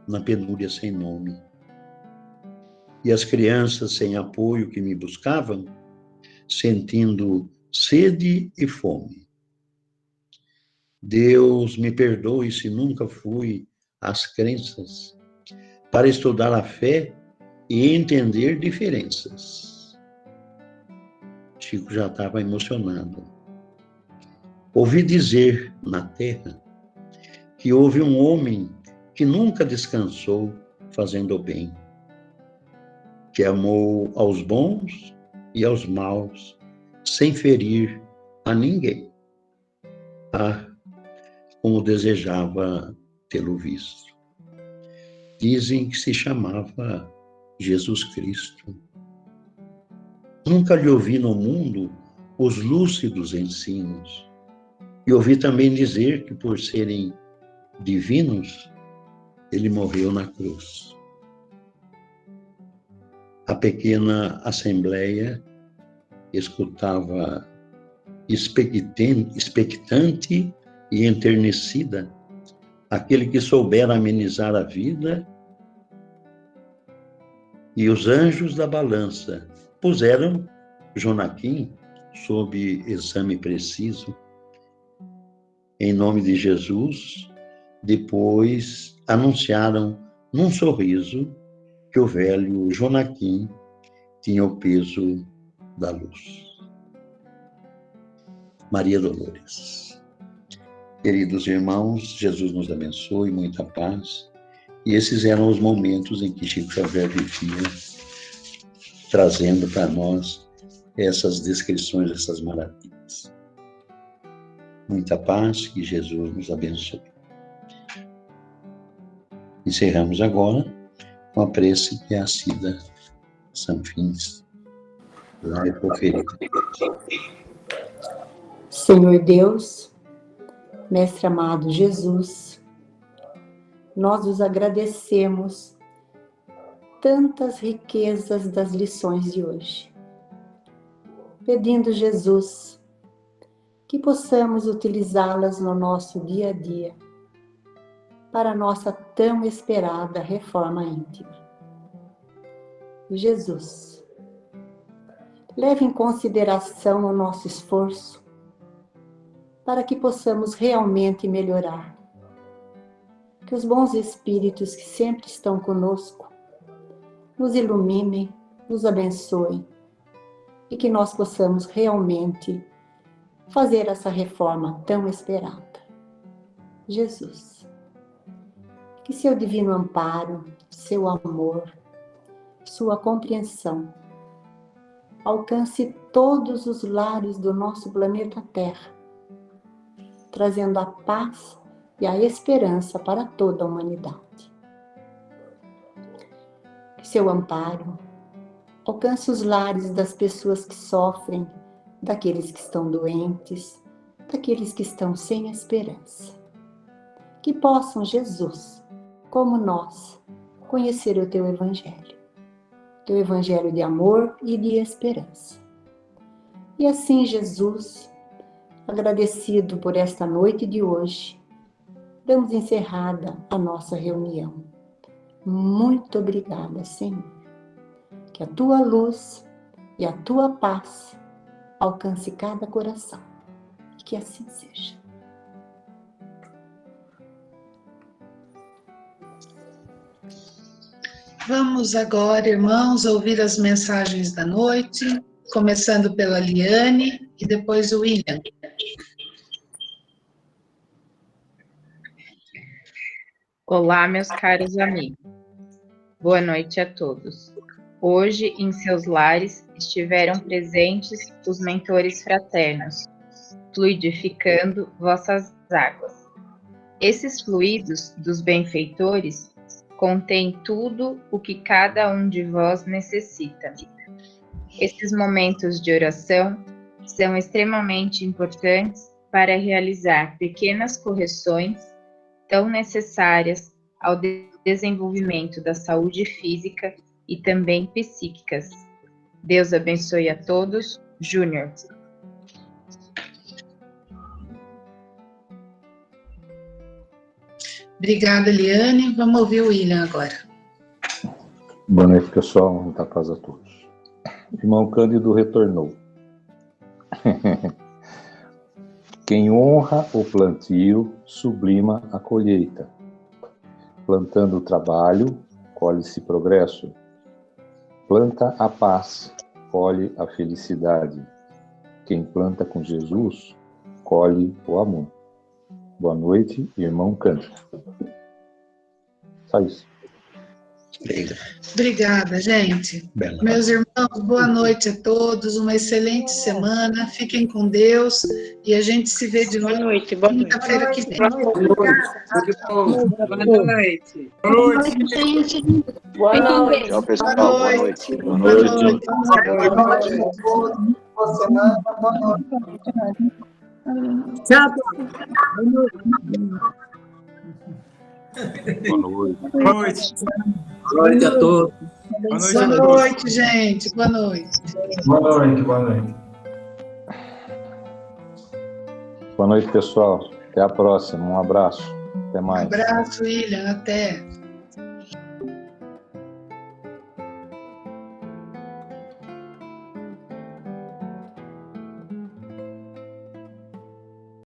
na penúria sem nome. E as crianças sem apoio que me buscavam, sentindo sede e fome. Deus me perdoe se nunca fui às crenças para estudar a fé e entender diferenças. Chico já estava emocionado. Ouvi dizer na terra que houve um homem que nunca descansou fazendo o bem, que amou aos bons e aos maus, sem ferir a ninguém. Ah, como desejava tê-lo visto. Dizem que se chamava Jesus Cristo. Nunca lhe ouvi no mundo os lúcidos ensinos. E ouvi também dizer que, por serem divinos, ele morreu na cruz. A pequena assembleia escutava expectante e enternecida aquele que soubera amenizar a vida, e os anjos da balança puseram Jonaquim sob exame preciso. Em nome de Jesus, depois anunciaram num sorriso que o velho Jonaquim tinha o peso da luz. Maria Dolores. Queridos irmãos, Jesus nos abençoe, muita paz. E esses eram os momentos em que Chico Xavier vivia, trazendo para nós essas descrições, essas maravilhas. Muita paz, que Jesus nos abençoe. Encerramos agora com a prece que é a Cida Sanfins, lá de Porfírio. Senhor Deus, Mestre amado Jesus, nós os agradecemos tantas riquezas das lições de hoje. Pedindo, Jesus, que possamos utilizá-las no nosso dia a dia para a nossa tão esperada reforma íntima. Jesus, leve em consideração o nosso esforço para que possamos realmente melhorar. Que os bons espíritos que sempre estão conosco nos iluminem, nos abençoem e que nós possamos realmente fazer essa reforma tão esperada. Jesus, que seu divino amparo, seu amor, sua compreensão alcance todos os lares do nosso planeta Terra, trazendo a paz e a esperança para toda a humanidade. Que seu amparo alcance os lares das pessoas que sofrem, daqueles que estão doentes, daqueles que estão sem esperança. Que possam, Jesus, como nós, conhecer o teu Evangelho de amor e de esperança. E assim, Jesus, agradecido por esta noite de hoje, damos encerrada a nossa reunião. Muito obrigada, Senhor. Que a tua luz e a tua paz alcance cada coração. E que assim seja. Vamos agora, irmãos, ouvir as mensagens da noite, começando pela Liane e depois o William. Olá, meus caros amigos. Boa noite a todos. Hoje, em seus lares, estiveram presentes os mentores fraternos, fluidificando vossas águas. Esses fluidos dos benfeitores contém tudo o que cada um de vós necessita. Esses momentos de oração são extremamente importantes para realizar pequenas correções tão necessárias ao desenvolvimento da saúde física e também psíquicas. Deus abençoe a todos. Júnior. Obrigada, Liane. Vamos ouvir o William agora. Boa noite, pessoal. Muita paz a todos. Irmão Cândido retornou. Quem honra o plantio, sublima a colheita. Plantando o trabalho, colhe-se progresso. Planta a paz, colhe a felicidade. Quem planta com Jesus, colhe o amor. Boa noite, irmão Cândido. Só isso. Obrigada, gente. Meus irmãos, boa noite a todos, uma excelente semana, fiquem com Deus e a gente se vê de novo quinta-feira que vem. Boa noite. Boa noite, gente. Boa noite. Tchau, pessoal. Boa noite. Boa noite. Boa semana, boa noite. Tchau. Boa noite. Boa noite. Boa noite a todos. Boa noite, gente. Boa noite. Boa noite, boa noite. Boa noite, pessoal. Até a próxima. Um abraço. Até mais. Abraço, William. Até.